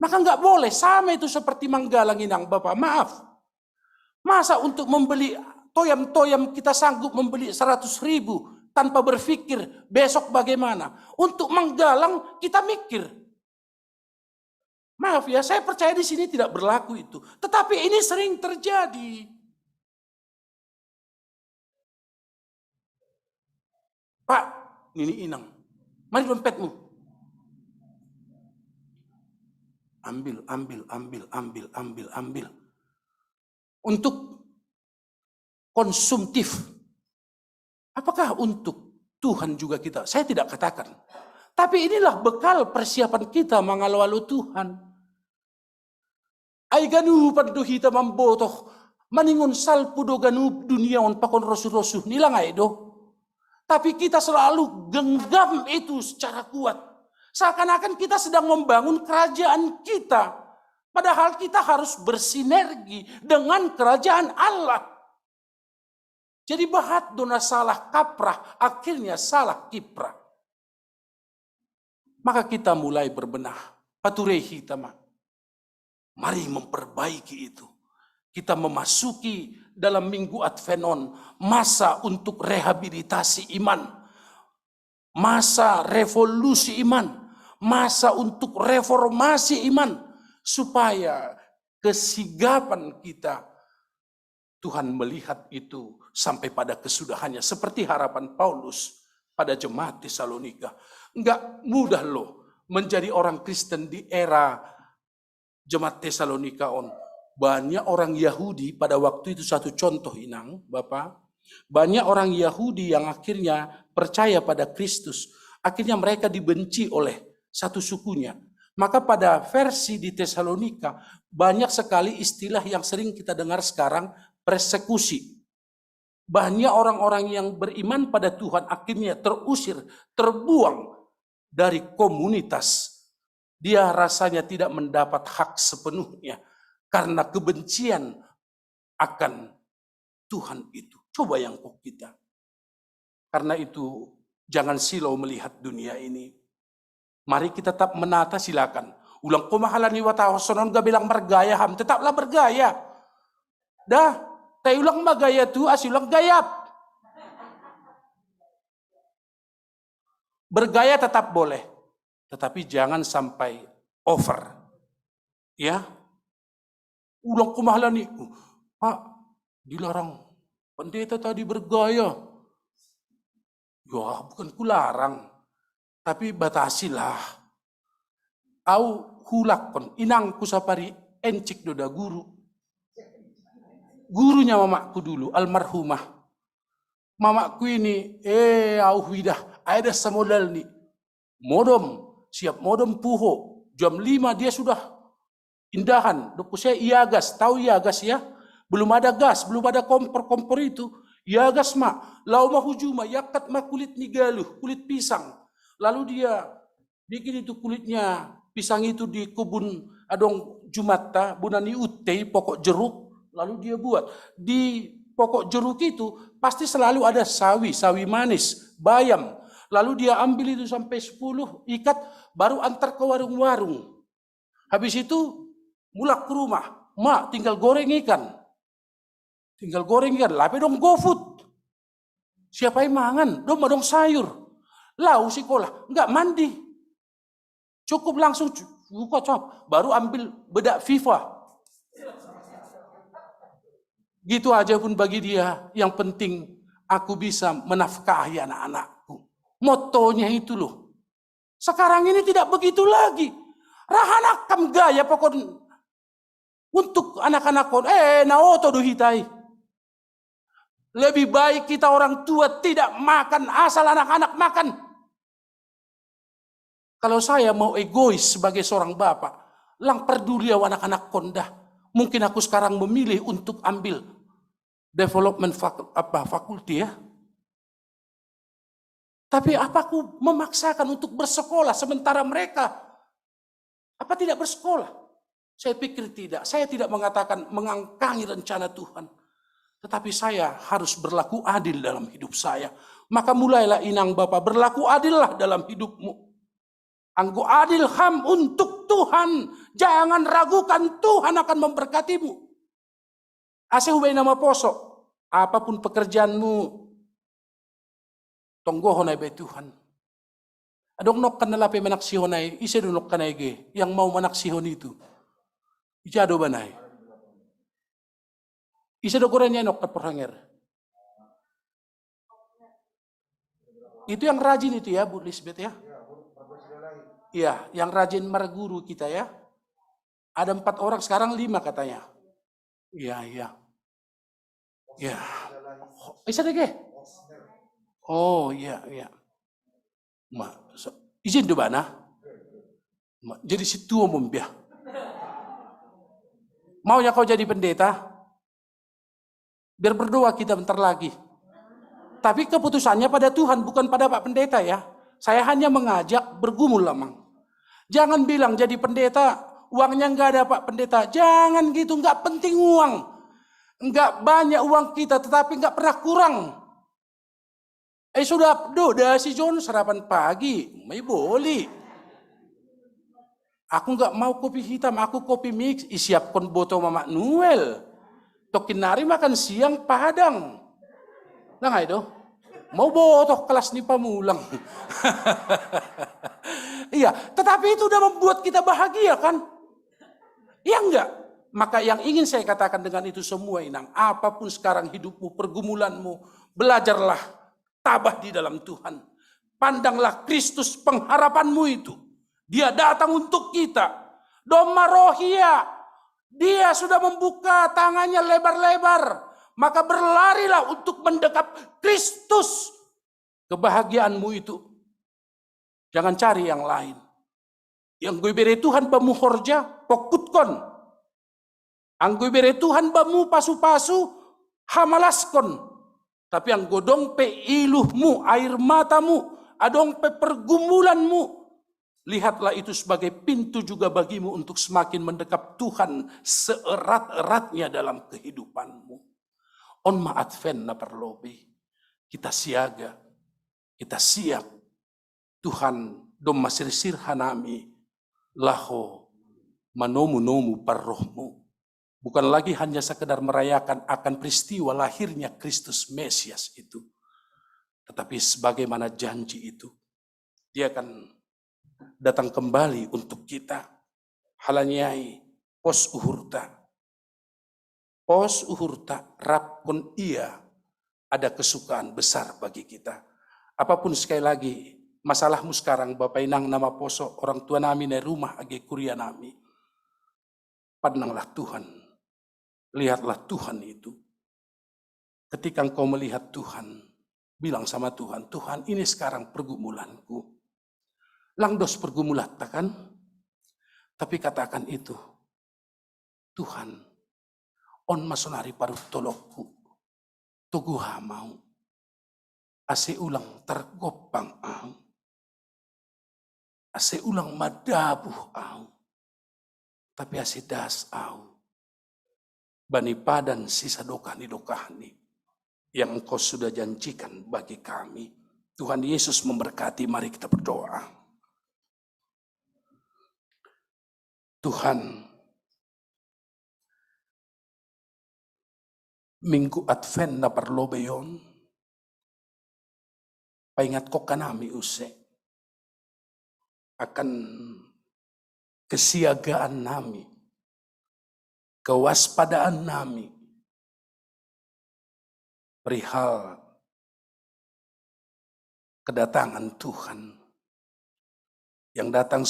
Maka nggak boleh. Sama itu seperti manggalang inang Bapak. Maaf. Masa untuk membeli toyam-toyam kita sanggup membeli 100.000 tanpa berpikir besok bagaimana? Untuk manggalang kita mikir. Maaf ya, saya percaya di sini tidak berlaku itu. Tetapi ini sering terjadi. Pak, ini inang. Mari dompetmu. Ambil. Untuk konsumtif. Apakah untuk Tuhan juga kita? Saya tidak katakan. Tapi inilah bekal persiapan kita mengalu-alu Tuhan. Ay ganu pandu hita mambotoh. Maningon salpu do ganu dunia on pakon rosu-rosu. Nilang ay do. Tapi kita selalu genggam itu secara kuat. Seakan-akan kita sedang membangun kerajaan kita. Padahal kita harus bersinergi dengan kerajaan Allah. Jadi bahat dona salah kaprah, akhirnya salah kiprah. Maka kita mulai berbenah. Paturehi tama. Mari memperbaiki itu. Kita memasuki dalam minggu Advenon, masa untuk rehabilitasi iman. Masa revolusi iman. Masa untuk reformasi iman. Supaya kesigapan kita, Tuhan melihat itu sampai pada kesudahannya. Seperti harapan Paulus pada jemaat Tesalonika. Enggak mudah loh menjadi orang Kristen di era jemaat Tesalonika on. Banyak orang Yahudi pada waktu itu, satu contoh inang Bapak. Banyak orang Yahudi yang akhirnya percaya pada Kristus. Akhirnya mereka dibenci oleh satu sukunya. Maka pada versi di Tesalonika banyak sekali istilah yang sering kita dengar sekarang, persekusi. Banyak orang-orang yang beriman pada Tuhan akhirnya terusir, terbuang dari komunitas. Dia rasanya tidak mendapat hak sepenuhnya karena kebencian akan Tuhan itu. Coba yang kok kita. Karena itu jangan silau melihat dunia ini. Mari kita tetap menata, silakan. Ulang kumahalan ni watahosonon gak bilang bergaya ham, tetaplah bergaya. Dah, tayo ulang magaya tu, asilang gayap. Bergaya tetap boleh, tetapi jangan sampai over. Ya, ulang kemahalan nih, Pak, dilarang pendeta tadi bergaya. Ya, bukan kularang, tapi batasilah. Au hulakon, inangku sapari encik doda guru. Gurunya mamaku dulu, almarhumah. Mamaku ini, au widah, ada semodal nih. Modom, siap modom puho. Jam 5 dia sudah indahan. Doku saya iagas, tahu iagas ya? Belum ada gas, belum ada kompor-kompor itu. Iagas mak, lau mahujuma, yakat mak kulit nigaluh, kulit pisang. Lalu dia bikin itu kulitnya, pisang itu di kebun adong jumata, bunani utei, pokok jeruk. Lalu dia buat. Di pokok jeruk itu pasti selalu ada sawi manis, bayam. Lalu dia ambil itu sampai 10 ikat, baru antar ke warung-warung. Habis itu mulak ke rumah, mak tinggal goreng ikan. Tinggal goreng ikan, lape dong GoFood. Siapa yang mangan? Dong sayur. Lau sekolah, enggak mandi. Cukup langsung buka cop, baru ambil bedak FIFA. Gitu aja pun bagi dia, yang penting aku bisa menafkahi anak-anakku. Motonya itu loh. Sekarang ini tidak begitu lagi. Rahanakam gaya pokok untuk anak-anak kon. Naoto duhitai. Lebih baik kita orang tua tidak makan asal anak-anak makan. Kalau saya mau egois sebagai seorang bapak, lang peduli anak-anak kondah. Mungkin aku sekarang memilih untuk ambil development fakulti ya. Tapi apa aku memaksakan untuk bersekolah sementara mereka apa tidak bersekolah? Saya pikir tidak. Saya tidak mengatakan mengangkangi rencana Tuhan. Tetapi saya harus berlaku adil dalam hidup saya. Maka mulailah inang Bapak, berlaku adillah dalam hidupmu. Anggo adil ham untuk Tuhan. Jangan ragukan Tuhan akan memberkatimu. Ase hubay nama poso. Apapun pekerjaanmu. Tonggohonay bay Tuhan. Adong nok kanalapi manaksihonay. Isa dunok kanay ge. Yang mau manaksihon itu. Ijado banay. Isa dogoran niya nok kaporanger. Itu yang rajin itu ya Bu Lisbeth ya. Iya, yang rajin merguru kita ya. Ada 4 orang, sekarang 5 katanya. Iya. Iya. Bisa deh, oh iya. Izin do bana? Jadi si tua membiah. Maunya kau jadi pendeta? Biar berdoa kita bentar lagi. Tapi keputusannya pada Tuhan, bukan pada Pak Pendeta ya. Saya hanya mengajak bergumul lamang. Jangan bilang jadi pendeta, uangnya enggak ada Pak Pendeta. Jangan gitu, enggak penting uang. Enggak banyak uang kita, tetapi enggak pernah kurang. Sudah si John sarapan pagi, may boleh. Aku enggak mau kopi hitam, aku kopi mix. Isiapkan botol Mama Noel. Tokin nari makan siang Padang. Nah itu, mau botoh kelas nih pamulang. Iya, tetapi itu udah membuat kita bahagia kan? Iya enggak? Maka yang ingin saya katakan dengan itu semua inang, apapun sekarang hidupmu, pergumulanmu, belajarlah tabah di dalam Tuhan. Pandanglah Kristus pengharapanmu itu. Dia datang untuk kita. Doma rohia, dia sudah membuka tangannya lebar-lebar. Maka berlarilah untuk mendekap Kristus. Kebahagiaanmu itu. Jangan cari yang lain. Yang gue beri Tuhan bamu horja, pokutkon. Ang gue beri Tuhan bamu pasu-pasu, hamalaskon. Tapi ang godong pe iluhmu, air matamu, adong pe pergumulanmu. Lihatlah itu sebagai pintu juga bagimu untuk semakin mendekap Tuhan seerat-eratnya dalam kehidupanmu. On maatfen na perlobi. Kita siaga. Kita siap. Tuhan dom masirsir hanami laho manomu-nomu parrohmu. Bukan lagi hanya sekedar merayakan akan peristiwa lahirnya Kristus Mesias itu. Tetapi sebagaimana janji itu. Dia akan datang kembali untuk kita. Halanyai pos uhurta. Pos uhurta rapkon ia ada kesukaan besar bagi kita. Apapun sekali lagi masalahmu sekarang, Bapak Inang nama poso orang tua nami di rumah age kuria nami. Pandanglah Tuhan. Lihatlah Tuhan itu. Ketika engkau melihat Tuhan, bilang sama Tuhan, Tuhan ini sekarang pergumulanku. Langdos pergumulan kan? Tapi katakan itu, Tuhan, on masonari paru tolokku, tuguha mau, ase ulang tergopang au, ase ulang madabuh au, tapi ase das au, bani padan sisa dokahni yang engkau sudah janjikan bagi kami. Tuhan Yesus memberkati, mari kita berdoa. Tuhan, Minggu Advent na parlobeyon, paingat ko kanami use, akan kesiagaan nami, kewaspadaan nami, perihal kedatangan Tuhan, yang datang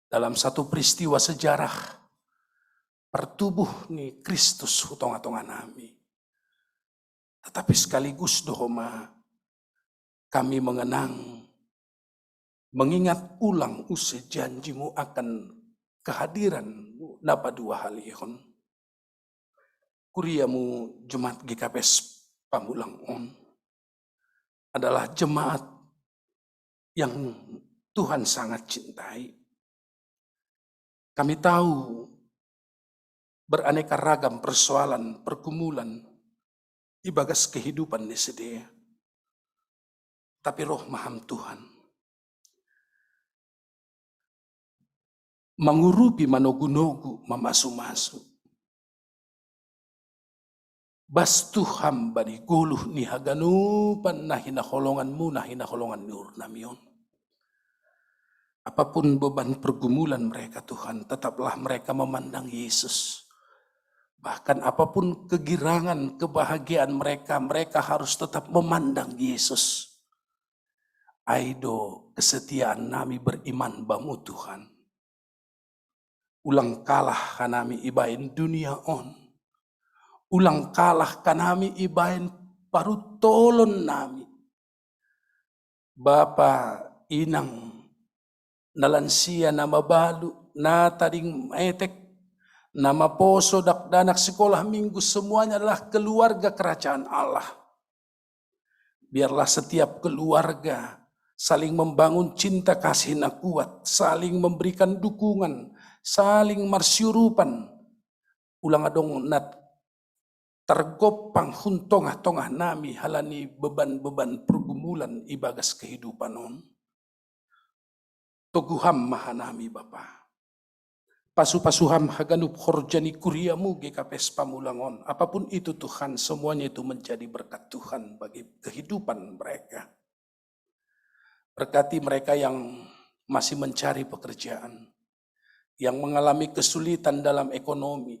dalam satu peristiwa sejarah, pertubuh ni Kristus hutonga-tonga nami. Tetapi sekaligus dohoma kami mengingat ulang use janjimu akan kehadiran napa dua hal ihon. Kuriamu jemaat GKPS Pamulang On adalah jemaat yang Tuhan sangat cintai. Kami tahu beraneka ragam persoalan, pergumulan di bagas kehidupan di sedia. Tapi roh maham Tuhan mengurupi manogu-nogu mamasu-masu. Bastu hamba di guluh ni haganupan na hinaholonganmu na hinaholongan nur namion. Apapun beban pergumulan mereka Tuhan, tetaplah mereka memandang Yesus. Bahkan apapun kegirangan, kebahagiaan mereka, mereka harus tetap memandang Yesus. Aido kesetiaan nami beriman bamu Tuhan. Ulang kalah kanami ibain dunia on. Ulang kalah kanami ibain parutolon nami. Bapa inang nalansia na mabalu, na taring maetek, na maposo dakdanak sekolah minggu, semuanya adalah keluarga kerajaan Allah. Biarlah setiap keluarga saling membangun cinta kasih na kuat, saling memberikan dukungan, saling marsyurupan. Ulang adong nat tergopang huntongah-tongah nami halani beban-beban pergumulan ibagas kehidupan on. Toguham mahanami Bapa. Pasu-pasuham haganup horjani kuriamu GKPS Pamulangon. Apapun itu Tuhan, semuanya itu menjadi berkat Tuhan bagi kehidupan mereka. Berkati mereka yang masih mencari pekerjaan, yang mengalami kesulitan dalam ekonomi,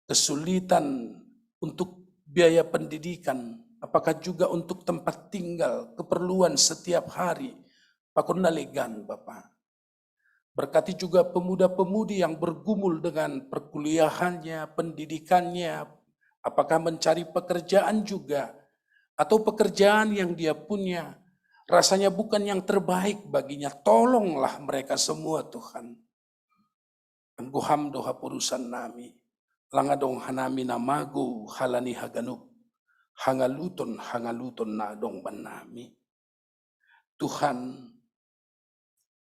kesulitan untuk biaya pendidikan, apakah juga untuk tempat tinggal, keperluan setiap hari. Pakun nalegan Bapak. Berkati juga pemuda-pemudi yang bergumul dengan perkuliahannya, pendidikannya, apakah mencari pekerjaan juga, atau pekerjaan yang dia punya, rasanya bukan yang terbaik baginya. Tolonglah mereka semua Tuhan. Angguham doha purusan nami, langadong hanami namago halani haganup, hangaluton na adong banami. Tuhan,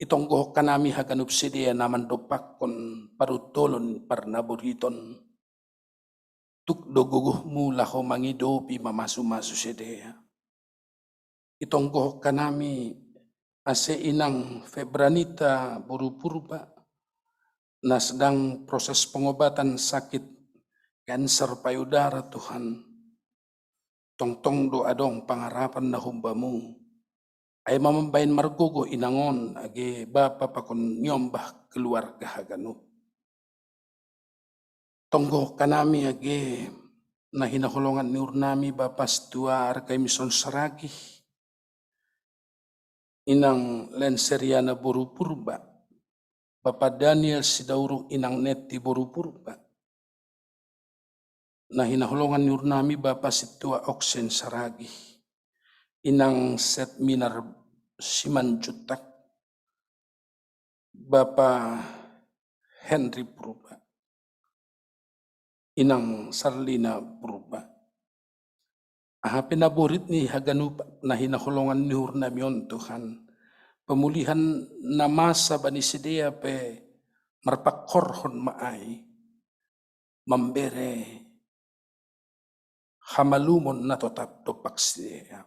itonggoh kanami haganup sedia naman dopakon parutolon parnaburiton. Tuk doguguh mula ho mangidopi mamasu-masu sedia. Itonggoh kanami ase inang Febranita Buru-Purba na sedang proses pengobatan sakit kanker payudara Tuhan. Tongtong doa dong pangarapan na humbamu. ay mamambayin margogo inangon agi bapa pakon nyombah keluarga haganu. Tonggo kanami agi na hinakulungan ni urnami bapa stua arkay mison saragi. Inang Lenseriana Borupurba, Bapa Daniel Sidauro inang Neti Borupurba. Na hinahulungan ni urnami bapa situa Oksen Saragi. Inang Set Minar Simanjutak, Bapa Henry Purba, Inang Sarlina Purba. Pinaborit ni haganupa na hinahulungan ni urnamion Tuhan. Pemulihan na masa bani sidea pe marpakorhon maay, mambere hamalumon na totap topak sidea.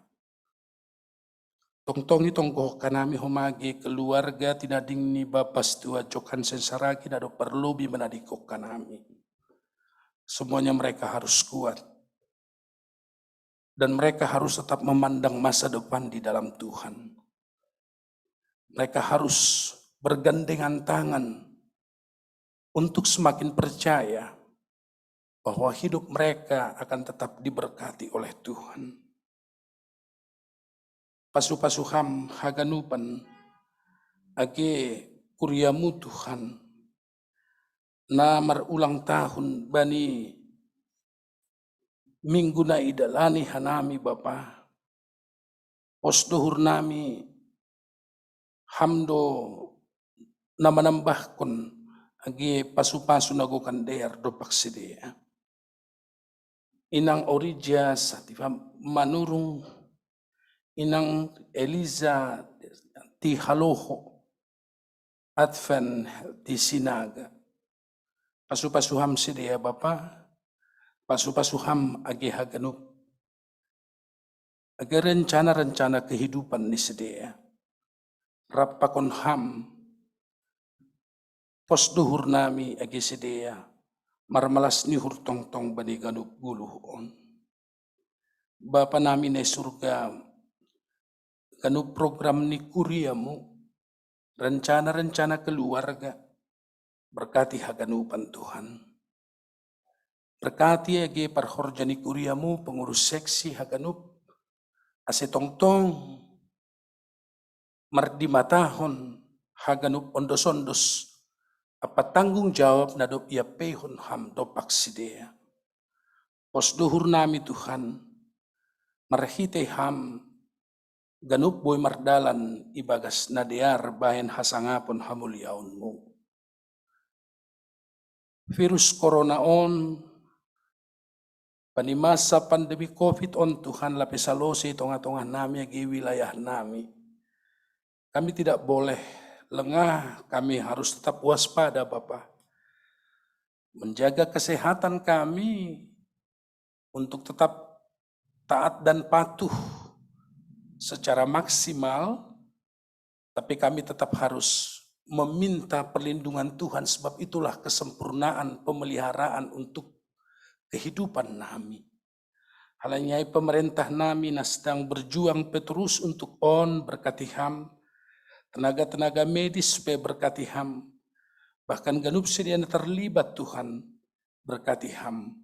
Tongtong itong ko kanami humagi keluarga tinading ni Bapas tua Jokan Sensaragi na do perlubi menadikok kanami. Semuanya mereka harus kuat. Dan mereka harus tetap memandang masa depan di dalam Tuhan. Mereka harus bergandengan tangan untuk semakin percaya bahwa hidup mereka akan tetap diberkati oleh Tuhan. Pasu-pasuham haganupan age kuryamu Tuhan na marulang tahun bani minggu na idalani hanami Bapa. Posdohur nami hamdo na manambahkon agi pasu-pasu nagukan deyar do paksidea. Inang Orija sa manurung inang Eliza ti Haloho Advent ti Sinaga. Pasu-pasuham sidea Bapa. Pasu-pasuham agi haganup. Agi rencana-rencana kehidupan ni sidea. Rapakon ham. Posduhur nami agi sidea. Marmalas ni hurtong-tong bani ganup guluhon. Bapa nami na surga. Ganup program ni kuriamu. Rencana-rencana keluarga. Berkati haganupan Tuhan. Berkati agi parhorjani kuriamu pengurus seksi haganup ase tongtong mardi matahon haganup ondos-ondos apa tanggung jawab nadop ia pehon ham dopak sidea. Posduhur nami Tuhan marhite ham ganup boy mardalan ibagas nadear bahen hasangapon hamuliaunmu. Virus corona on pani masa pandemi COVID on Tuhan lapisalose tonga-tonga nami agi wilayah nami. Kami tidak boleh lengah, kami harus tetap waspada Bapa. Menjaga kesehatan kami untuk tetap taat dan patuh secara maksimal, tapi kami tetap harus meminta perlindungan Tuhan sebab itulah kesempurnaan pemeliharaan untuk kehidupan nami. Halanyai pemerintah nami na sedang berjuang terus untuk berkati ham. Tenaga-tenaga medis supaya berkati ham. Bahkan ganup sedia terlibat Tuhan berkati ham.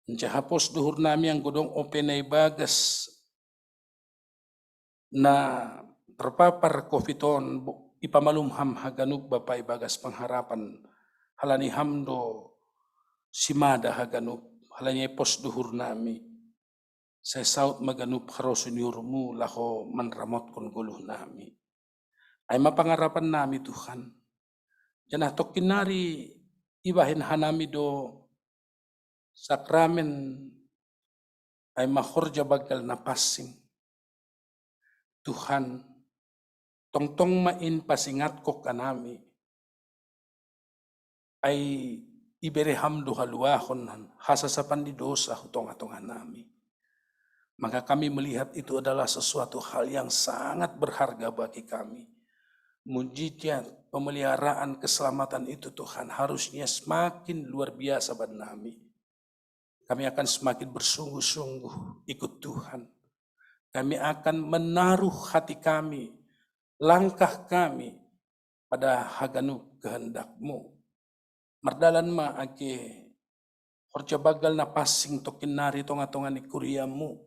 Menjahapos duhur nami yang godong openai bagas na terpapar COVID-on ipamalum ham haganup Bapak Bagas pengharapan halani hamdo simada haganup halanya pos duhur nami saya saut maganup harosuniurmu laho manramot kon guluh nami ay mapangarapan nami Tuhan janah tokinari ibahin hanami do sakramen ay mahorja bagal na passing Tuhan tongtong main pasingat ko kanami ay ibereham do haluahon hasasapan di dosa hutong-atongan nami. Maka kami melihat itu adalah sesuatu hal yang sangat berharga bagi kami. Mujizat pemeliharaan keselamatan itu Tuhan harusnya semakin luar biasa bagi kami. Kami akan semakin bersungguh-sungguh ikut Tuhan. Kami akan menaruh hati kami, langkah kami pada haganu kehendak-Mu. Mardalan ma age horja bagal na passing tokin nari tonga-tonga ni kuriamu.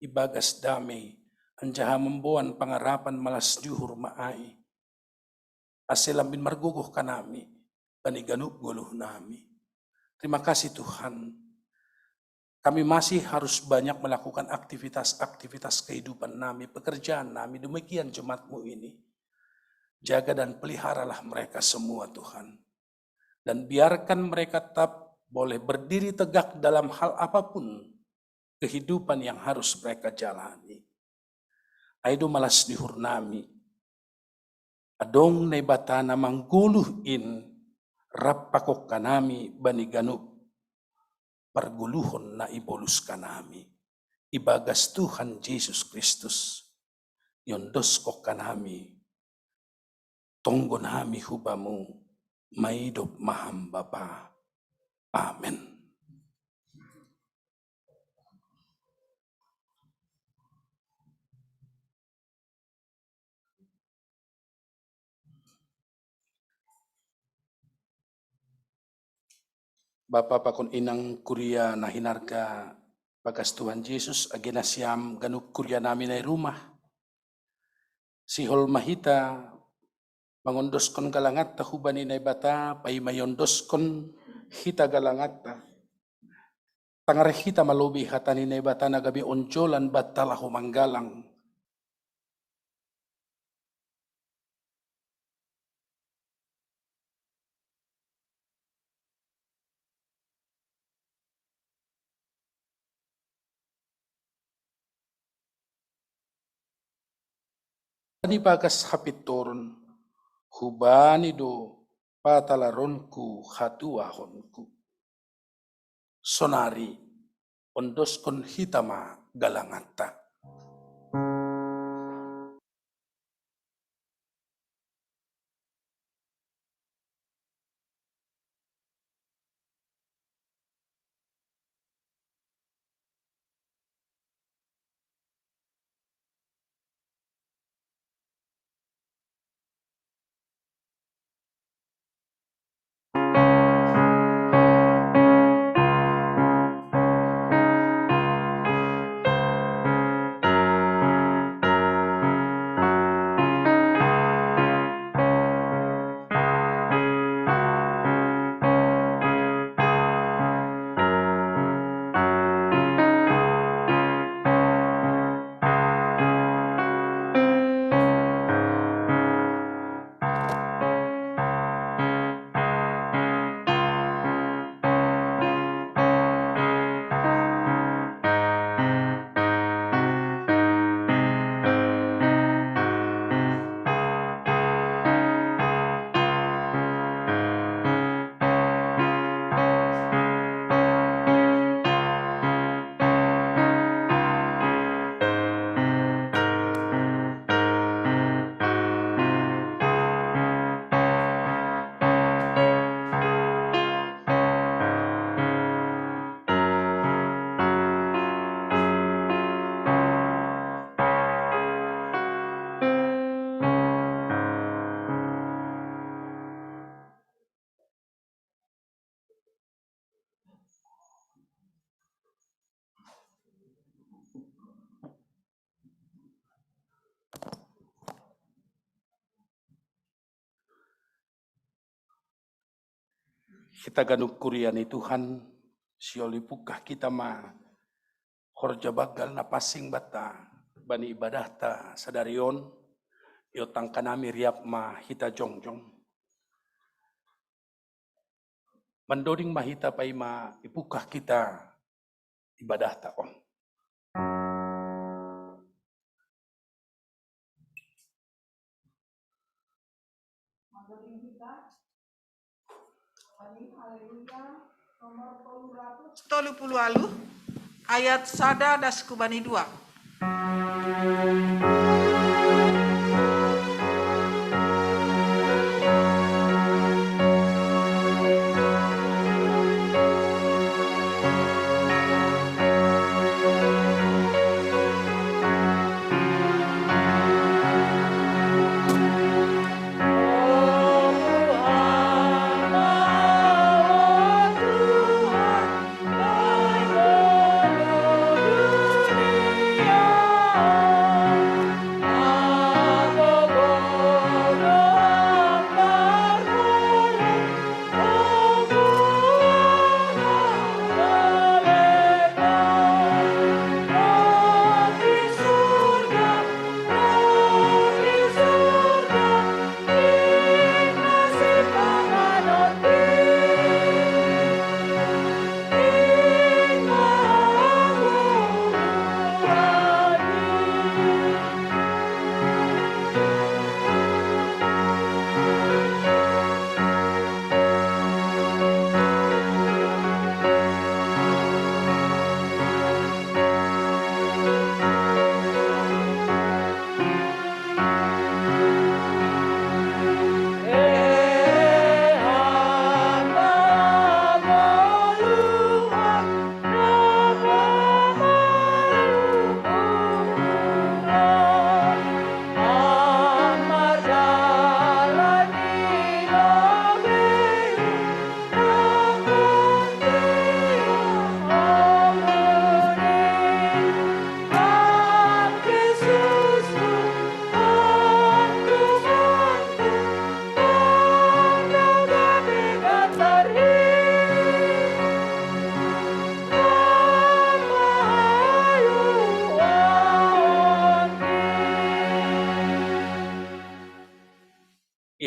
Ibagas damai, anjaha membuan pangarapan malas juhur maai. Aselambin marguguh kanami, paniganuk guluh nami. Terima kasih Tuhan. Kami masih harus banyak melakukan aktivitas-aktivitas kehidupan kami, pekerjaan kami, demikian jemaat-Mu ini. Jaga dan peliharalah mereka semua Tuhan. Dan biarkan mereka tetap boleh berdiri tegak dalam hal apapun kehidupan yang harus mereka jalani. Aido malas dihur nami. Adong nebatana mangguluh in rapakok kanami bani ganup. Perguluhon na ibolus kanami. Ibagas Tuhan Yesus Kristus. Yondos ko kanami. Tonggon hami hubamu. Maidop maham Bapa. Amen. Bapa pakon inang kuria na hinarga bagas Tuhan Yesus agena siam ganuk kuria namin ay rumah. Sihol mahita mangondoskon galangat ta hubani na bata pay mayondoskon hita galangat ta. Tangare hita malubi hatani na bata na gabi onjolan batala humanggalang. Ani bagas hapitorun, hubani do patalaronku hatuahonku. Sonari, ondoskon hitama galangata. Kita ganuk kuriani Tuhan, siolipukah kita ma horja bagal na pasing bata, bani ibadah ta sadarion, yotang kanami riap ma hita jongjong. Mandoding mahita pa ima ipukah kita ibadah ta on. Mandoding kita, Haleluya, nomor 230 ayat sada das kubani 2.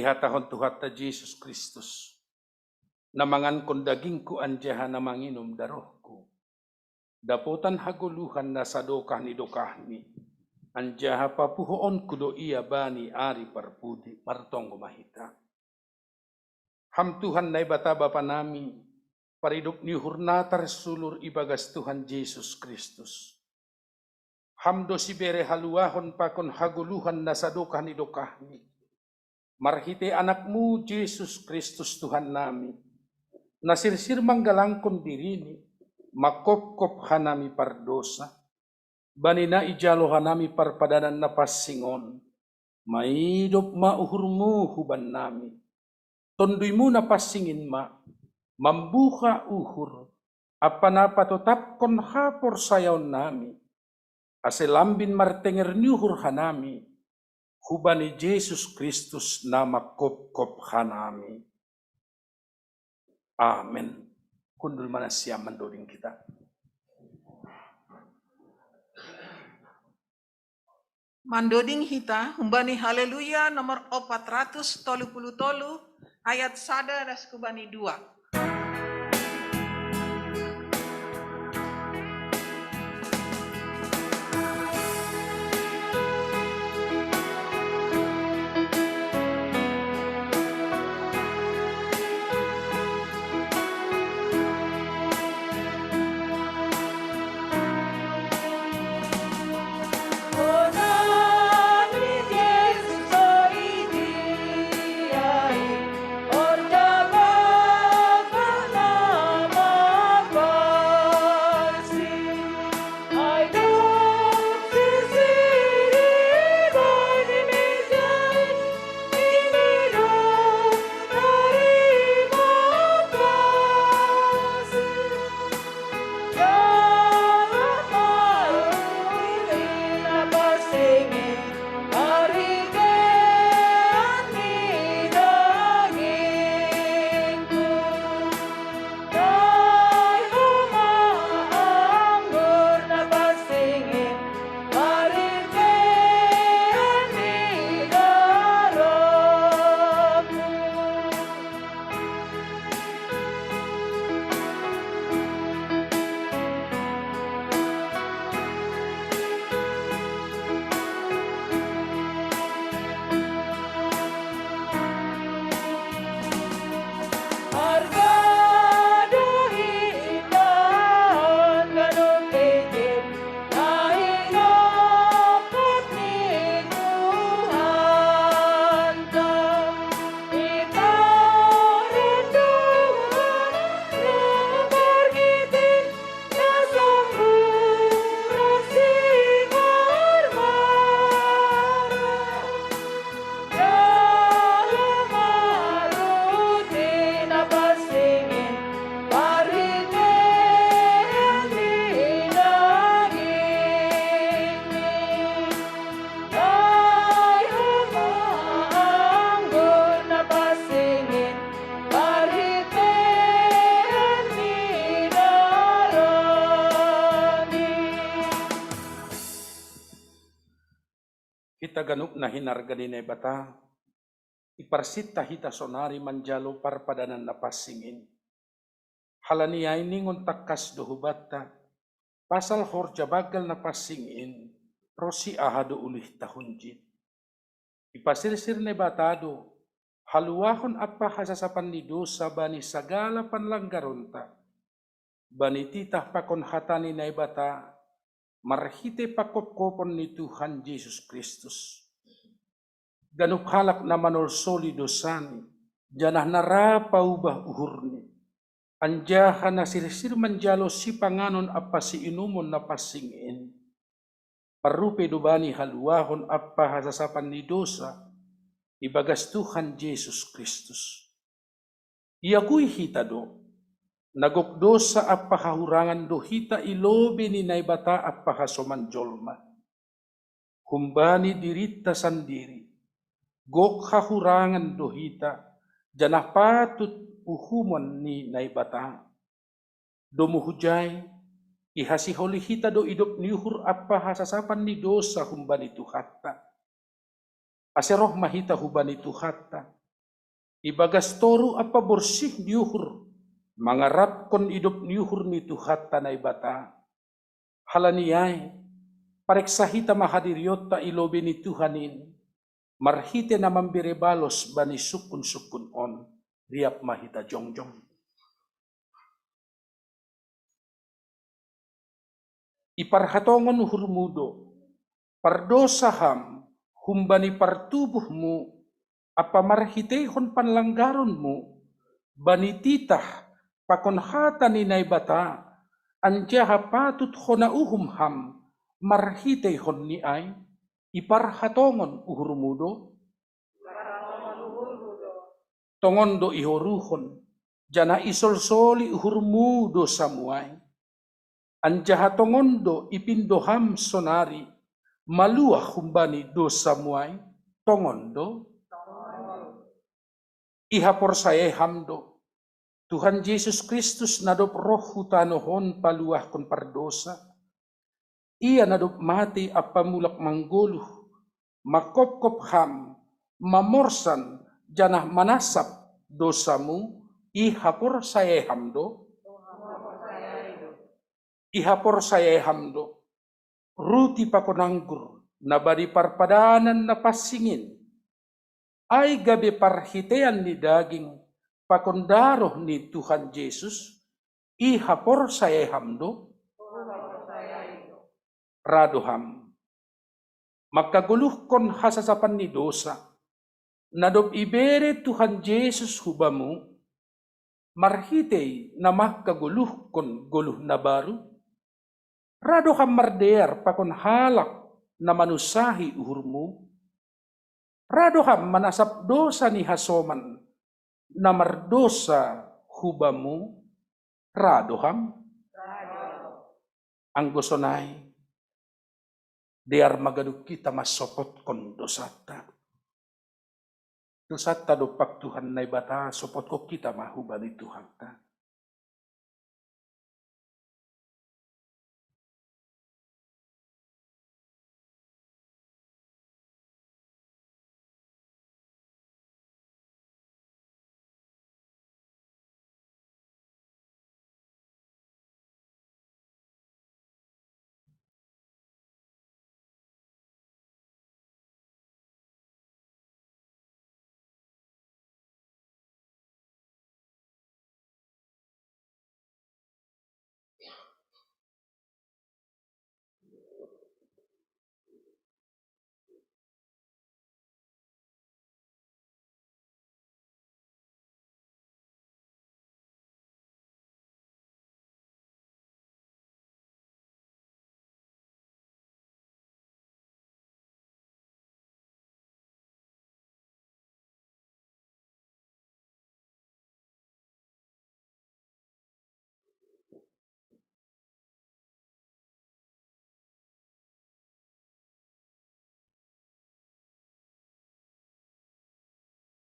ihatahon Tuhatta Yesus Kristus. Namangan kon dagingku anjaha na manginom darohku. Daputan haguluhan na sadokah ni dokahni. Anjaha papuhoon kudo iya bani ari parpudi martong gumahita. Ham Tuhan na ibata Bapa nami, paridok ni hurnatar sulur ibagas Tuhan Yesus Kristus. Hamdo si bere haluahon pakon haguluhan na sadokah ni dokahni. Marhite anakmu Yesus Kristus Tuhan nami. Nasirsir manggalangkon dirini, makop-kop hanami pardosa. Banina ijalo hanami parpadanan na pasingon. Maidop mauhurmu huban nami. Tondoy mo na pasingin mambuka uhur, apa na patotapkon hapor sayaw nami, aselambin martenger niuhur hanami, hubani Jesus Kristus na makop-kop hanami. Amen. Kundul manasya mandoding kita. Mandoding hita, humbani haleluya nomor 433, ayat 1 dan kubani 2. Kita ganuk na hinarga ni bata, iparsita hita sonari manjalo parpadanan na pasingin. Halaniyay ningon takas dohubata, pasal horja bagal na pasingin, rosi ahado ulih tahunjit. Ipasirsir ni batado, haluahon apa hasasapan ni dosa bani sagala panlanggaronta, bani titah pakon hatani na bata, marhite pakop-kopon ni Tuhan Yesus Kristus. Ganuk halak na manol solidosani, janah narapa ubah uhurni. Anjaha na sirsir manjalo si panganon apa si inumon na pasingin. Parupe dubani haluahon apa hasasapan ni dosa, ibagas Tuhan Yesus Kristus. Iyakuy hita do, nagok dosa apa hahurangan do hita ilobe ni naibata apa hasoman jolma. Humbani dirita sandiri, gok hahurangan do hita, janah patut uhumon ni naibata. Domo hujay, ihasiholi hita do idop niuhur apa hasasapan ni dosa humbani Tuhatta. Aseroh mahita hubani Tuhatta, Ibagas toru apa bersih diuhur. Mangarap kon hidup niuhur ni Tuhan tanay bata. Halaniyay, pareksahita mahadiriota ilobe ni Tuhanin. Marhite na mambirebalos bani sukun-sukun on. Riap mahita jongjong. Iparhatongon hurmudo. Pardosaham humbani partubuhmu. Apa marhitehon panlanggaronmu. Bani titah pakon hata ni naibata. Anjaha patut hona uhumham. Marhitehon ni ay. Iparhatongon uhurmudo. Tongondo ihoruhon. Jana isolsoli uhurmudo samuay. Anjaha tongondo ipindoham sonari. Maluah humbani dosa muay. Tongondo. Ihapor saya hamdo. Tuhan Yesus Kristus nadop roh hutanohon paluah kon pardosa. Ia nadop mati apa mulak manggoluh. Makop-kop ham. Mamorsan janah manasap dosamu. Ihapor saya hamdo. Ihapor saya hamdo. Ruti pakonanggur. Nabadi parpadanan na pasingin. Ay gabi parhitean ni daging pakondaroh ni Tuhan Yesus, ihapor saya hamdo, radoham. Makaguluh kon hasasapan ni dosa, nadob ibere Tuhan Yesus hubamu, marhitei na makaguluh kon guluh na baru, radoham mardear pakon halak na manusahi uhurmu, radoham manasap dosa ni hasoman na mardosa hubamu, radoham ang gusonay diar magaduk kita masopot kon dosata. Dosata dopak Tuhan na ibata sopot ko kita mahubali Tuhan ta.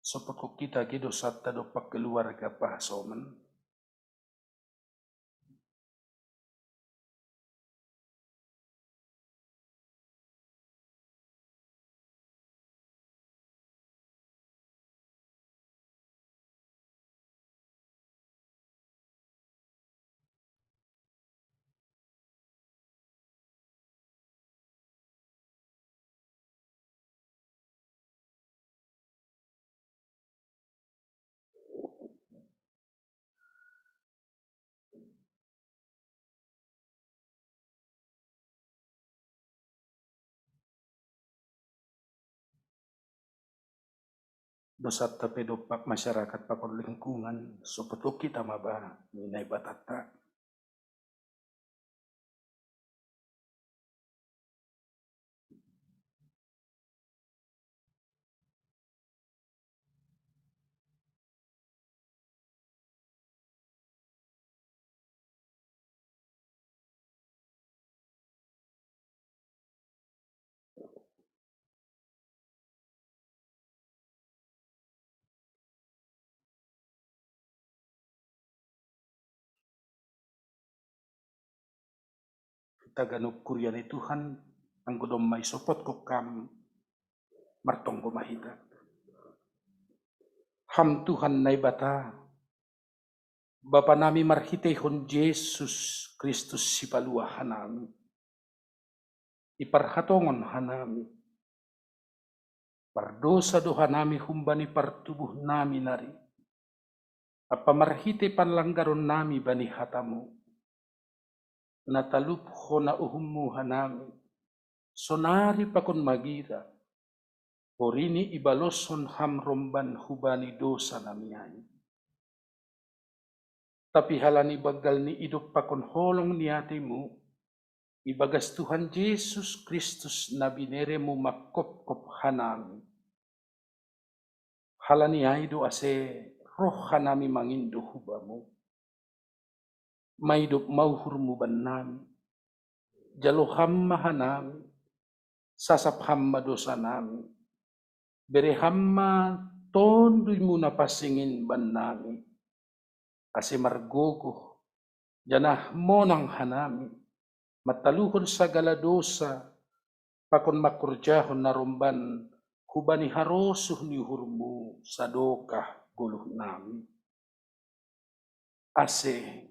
Sopot ko kita ki dosata dopak keluarga pahasoman. Dosata pedopak masyarakat pakon lingkungan, sopot ko kita maba ninay batata. Kita ganop kurya ni Tuhan, ang godom may sopot ko kam martong mahita. Ham Tuhan nai bata, Bapa nami marhitehon Yesus Kristus si palua hanami. Iparhatongon hanami. Pardosa doha nami humbani partubuh nami nari. Apa marhite panlanggaron nami bani hatamu. Natalup hona uhummu hanami. Sonari pakon magira. Porini ibaloson ham romban hubani dosa namiai. Tapi halani bagal ni hidup pakon holong niatimu, ibagas Tuhan Yesus Kristus na bineremu makop-kop hanami. Halani aido ase roh hanami mangindo hubamu. Maidup mauhurmu banami. Jalo hamma hanami. Sasap hamma dosa nami. Bere hamma tonduimu na pasingin banami. Ase margogo, janah monang hanami, mataluhon sagala dosa, pakon makurjahon narumban, hubani harosuh ni hurmu, sadokah guluh nami. Ase,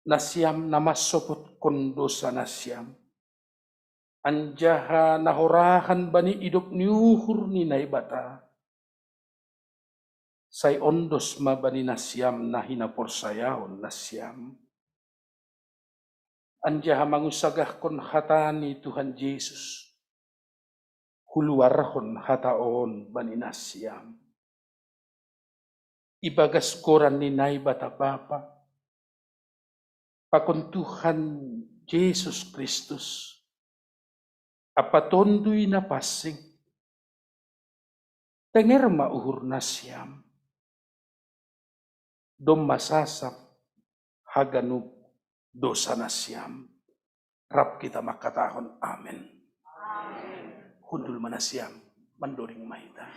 nasyam namasopot kon dosa nasyam, anjaha nahorahan bani idop niuhur ni naibata, say ondos mabani nasyam nahina porsayaon nasyam. Anjaha mangusagah kon hatani Tuhan Yesus. Huluarhon hataon bani nasyam. Ibagas koran ni nai bata bapa. Pakon Tuhan Yesus Kristus. Apa tondui na pasing. Tenger mauhur nasyam. Dom masasap haganub dosa nasyam. Rap kita makatahon amin. Hundul manasyam mandoring maita.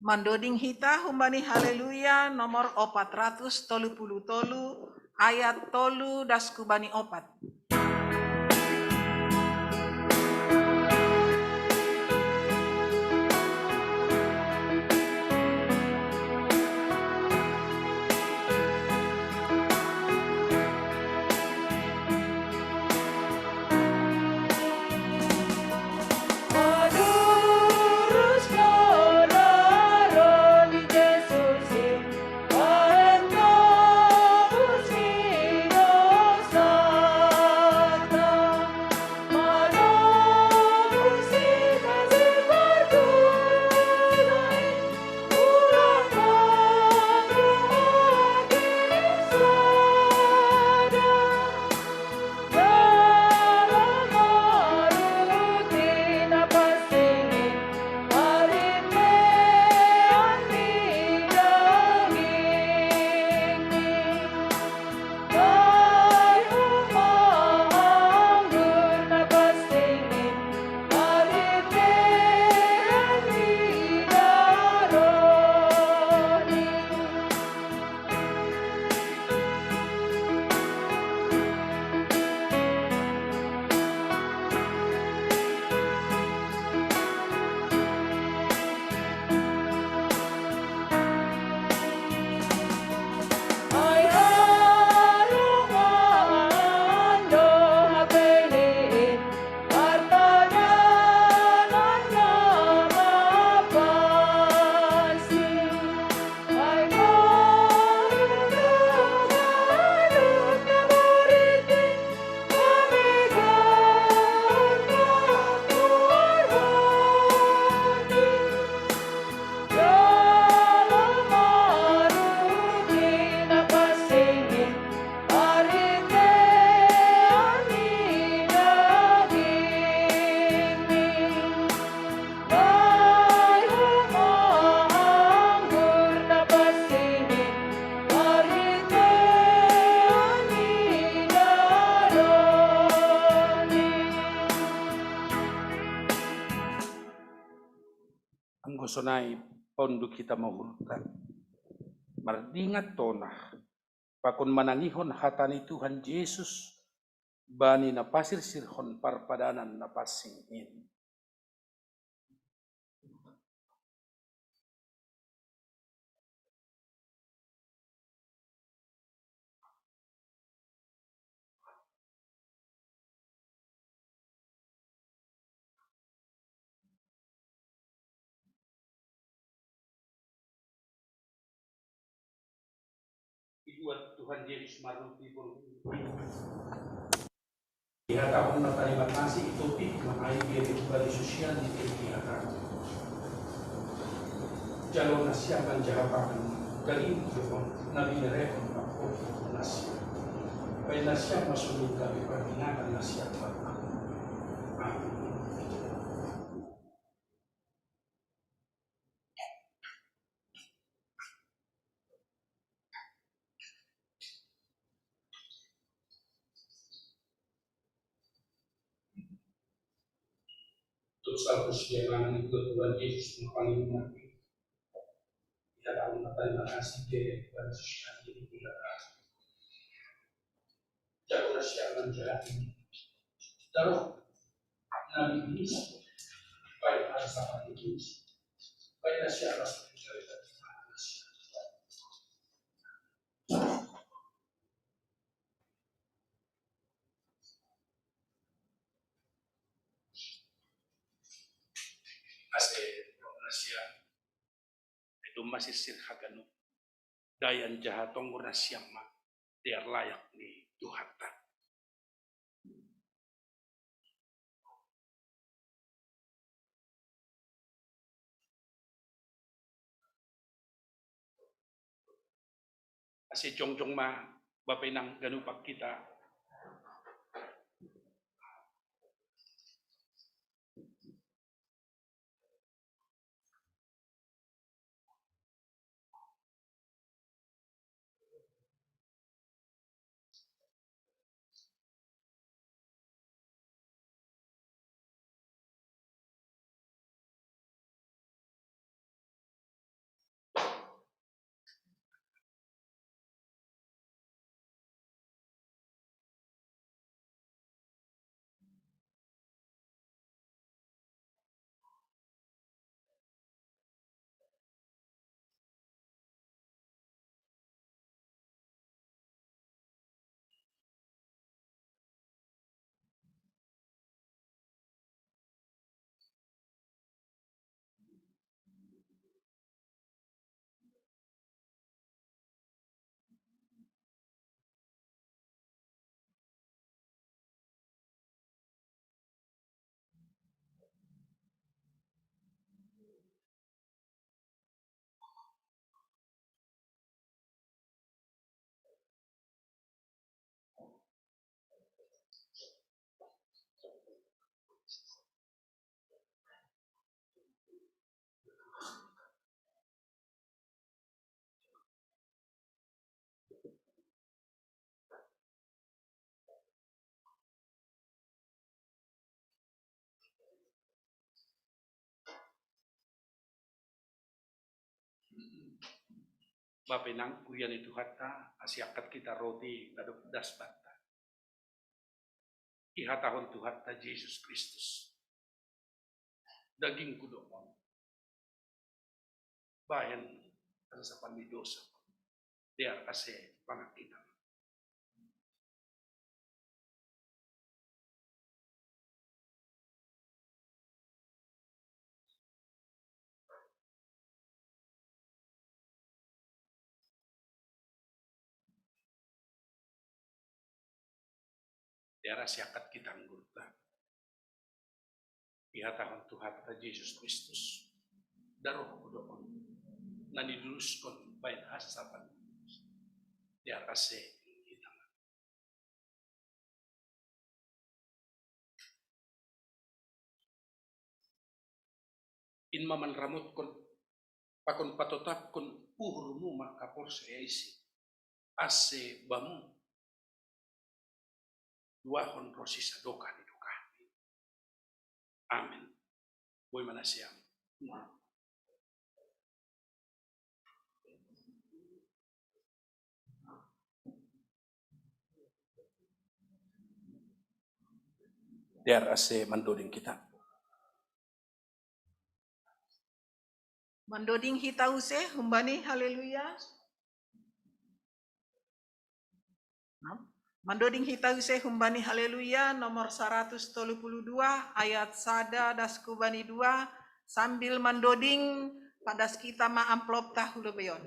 Mandoding hita humbani haleluya nomor 433 ayat 3 daskubani 4. Sonai pondu kita mahulutan. Mardingat tonah. Pakon manangihon hatani Tuhan Yesus. Bani na pasir sirhon parpadanan na pasingin. buat Tuhan Yesus maruti pun. Dia tahu terima kasih itu mengenai dia kembali sosial di kegiatan. Jalur nasihat menjawab dari itu Nabi mereka aku nasihat. Baik nasihat masuk kami perbincangan nasihat Bapak. Terus harus jangan ikut Tuhan Yesus paling mati. Kita tahu terima kasih dia kepada sosial ini kita jalur nasihat menjadi. Taruh Nabi Yesus baik asal Yesus baik nasihat Rasul mencari nasihat. Nasihat itu masih sirhaganu dayan jahatong nasihat mah dia layak di Tuhan. Asi jong-jong mah Bapak nang ganupak kita. Bapak nang kurian itu hatta asiakat kita roti kaduk das bata. Iha tahun Tuhan ta Yesus Kristus. Daging kudokon. Bayan sa pandidosa. Dia ase pangat kita. Dia asiakat kita anggurta. Iha tahun Tuhan ta Yesus Kristus. Daruh kudokon. Naniduluskon bayan asapan. Dia ase kita. In maman ramut kon pakon patotap kon uhurmu makapor seisi. Ase bamu. Duahon prosisa doka di doka. Amin. Boy manasiam. Biar ase mandoding kita. Mandoding hitause humbani haleluya. Mandoding hitause humbani haleluya nomor 132 ayat sada daskubani 2 sambil mandoding padas kita ma amplop tahulu beyon.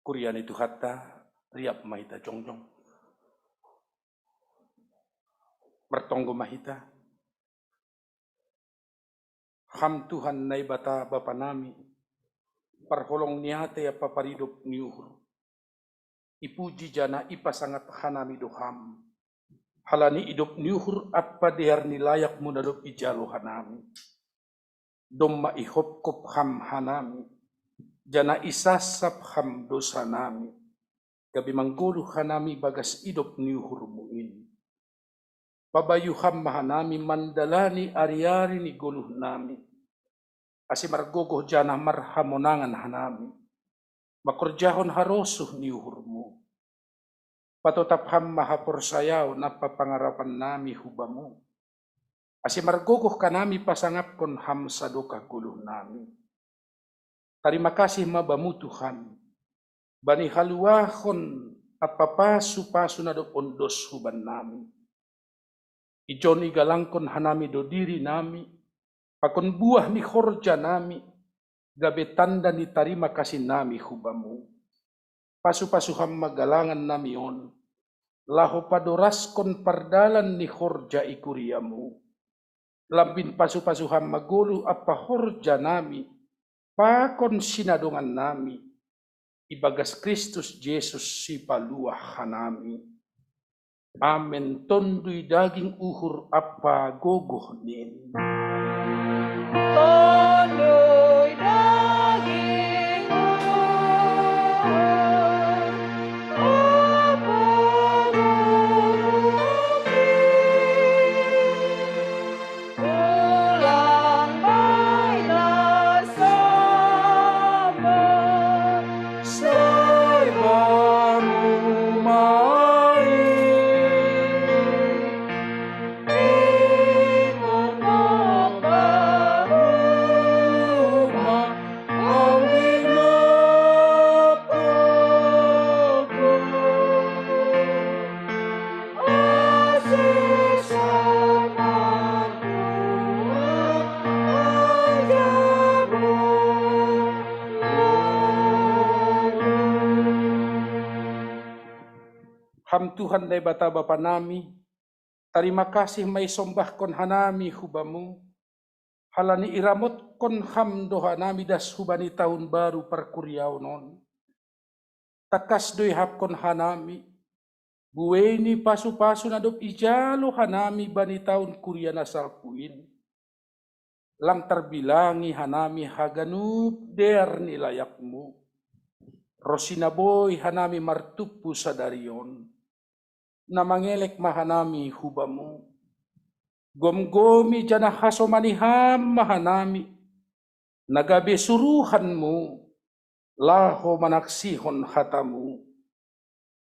Kurian itu hatta riap mahita jongjong. Bertonggo mahita. Ham Tuhan nai bata bapa nami. Parholong niate ya paparidop niuhur. Ipuji jana ipa sangat hanami doham. Halani idop niuhur apa dear nilayak munadop ijalo hanami. Domma ihop kop ham hanami. Jana isasap ham dosa nami. Gabi manggulu hanami bagas idop niuhurmu ini. Pabayu ham mahanami mandalani ari-ari ni guluh nami. Asi margogoh jana marhamonangan hanami. Makorjahon harosuh niuhurmu. Patotap ham mahaporsayaw na papangarapan nami hubamu. Asi margogoh kanami pasangap kon ham sadoka guluh nami. Terima kasih mabamu Tuhan. Bani haluahon apapasu-pasu na do ondos huban nami. Ijon igalangkon hanami do diri nami. Pakon buah ni khorja nami. Gabe tanda ni tarima kasih nami hubamu. Pasu-pasu ham magalangan nami on. Laho padoraskon pardalan ni khorja ikuriamu. Lambin pasu-pasu ham magulu apa khorja nami. Pakon sinadongan nami, ibagas Kristus Yesus si paluah hanami. Amen. Tondui daging uhur apa gogoh nin. Tondui daging uhur apa gogoh nin. Ulang baiklah Ham Tuhan dai bata bapa nami, terima kasih may sombah kon hanami hubamu, halani iramot kon ham doha nami das hubani tahun baru perkuriau non. Takas doi hap kon hanami, bueni pasu-pasu nadop ijalo hanami bani tahun kuria nasal puin. Lang terbilangi hanami haganup der nilayakmu, rosinaboy hanami martupu sadarion. Na mangelek mahanami hubamu. Gomgomi jana hasomaniham mahanami. Nagabe suruhanmu. Laho manaksihon hatamu.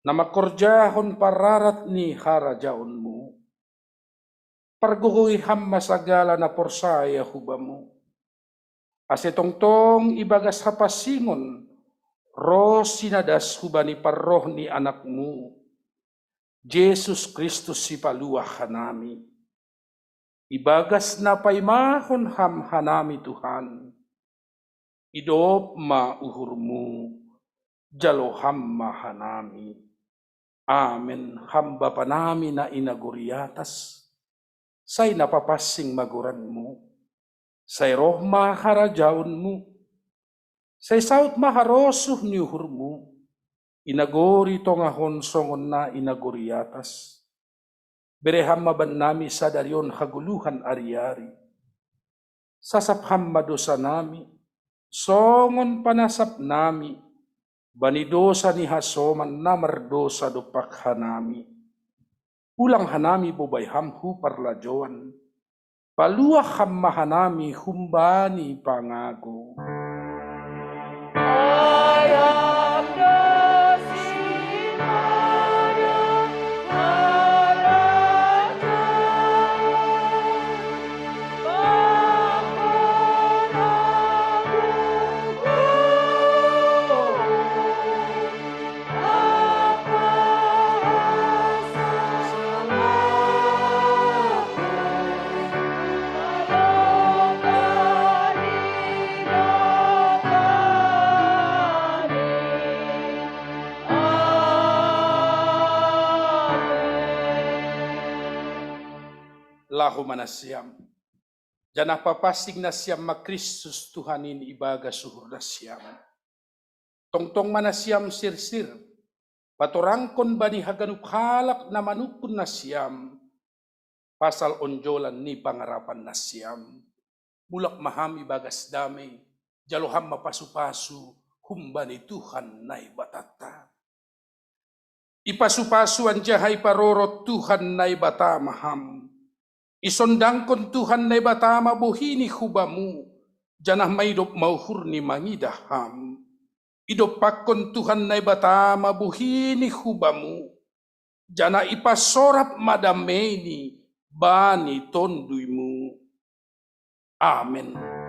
Na makorjahon pararat ni harajaonmu. Parguhuy ham masagala na porsaya hubamu. Asetongtong ibagas hapasingon. Ros sinadas hubani parroh ni anakmu. Yesus Kristus si paluah hanami. Ibagas na paimahon ham hanami Tuhan. Idop mauhurmu. Jalo ham mahanami. Amen. Ham Bapa nami na inaguriatas. Say napapasing maguranmu. Say roh maharajaunmu. Say saut maharosuh niuhurmu. Inagori tongahon songon na inagori atas. Bereham maban nami sadarion haguluhan ari-ari. Sasapham madosa nami. Songon panasap nami. Banidosa ni hasoman na mardosa dopak hanami. Ulang hanami bubay hamhu parlajoan. Paluah ham mahanami humbani pangago. lahu manasiam. Jana papasing nasiam ma Kristus Tuhan ini ibaga suhur nasiam. Tongtong manasiam sir-sir. Patorangkon bani haganup halak na manupun nasiam. Pasal onjolan ni pangarapan nasiam. Mulak maham ibagas damai. Jaloham mapasu-pasu. Humbani Tuhan na ibatata. Ipasu-pasu anjahay parorot Tuhan na ibata maham. Isondangkon Tuhan na ibatama buhini hubamu, janah maidop mauhur ni mangidaham. Idopakon Tuhan na ibatama buhini hubamu, janah ipasorap madameni bani tonduymu. Amen.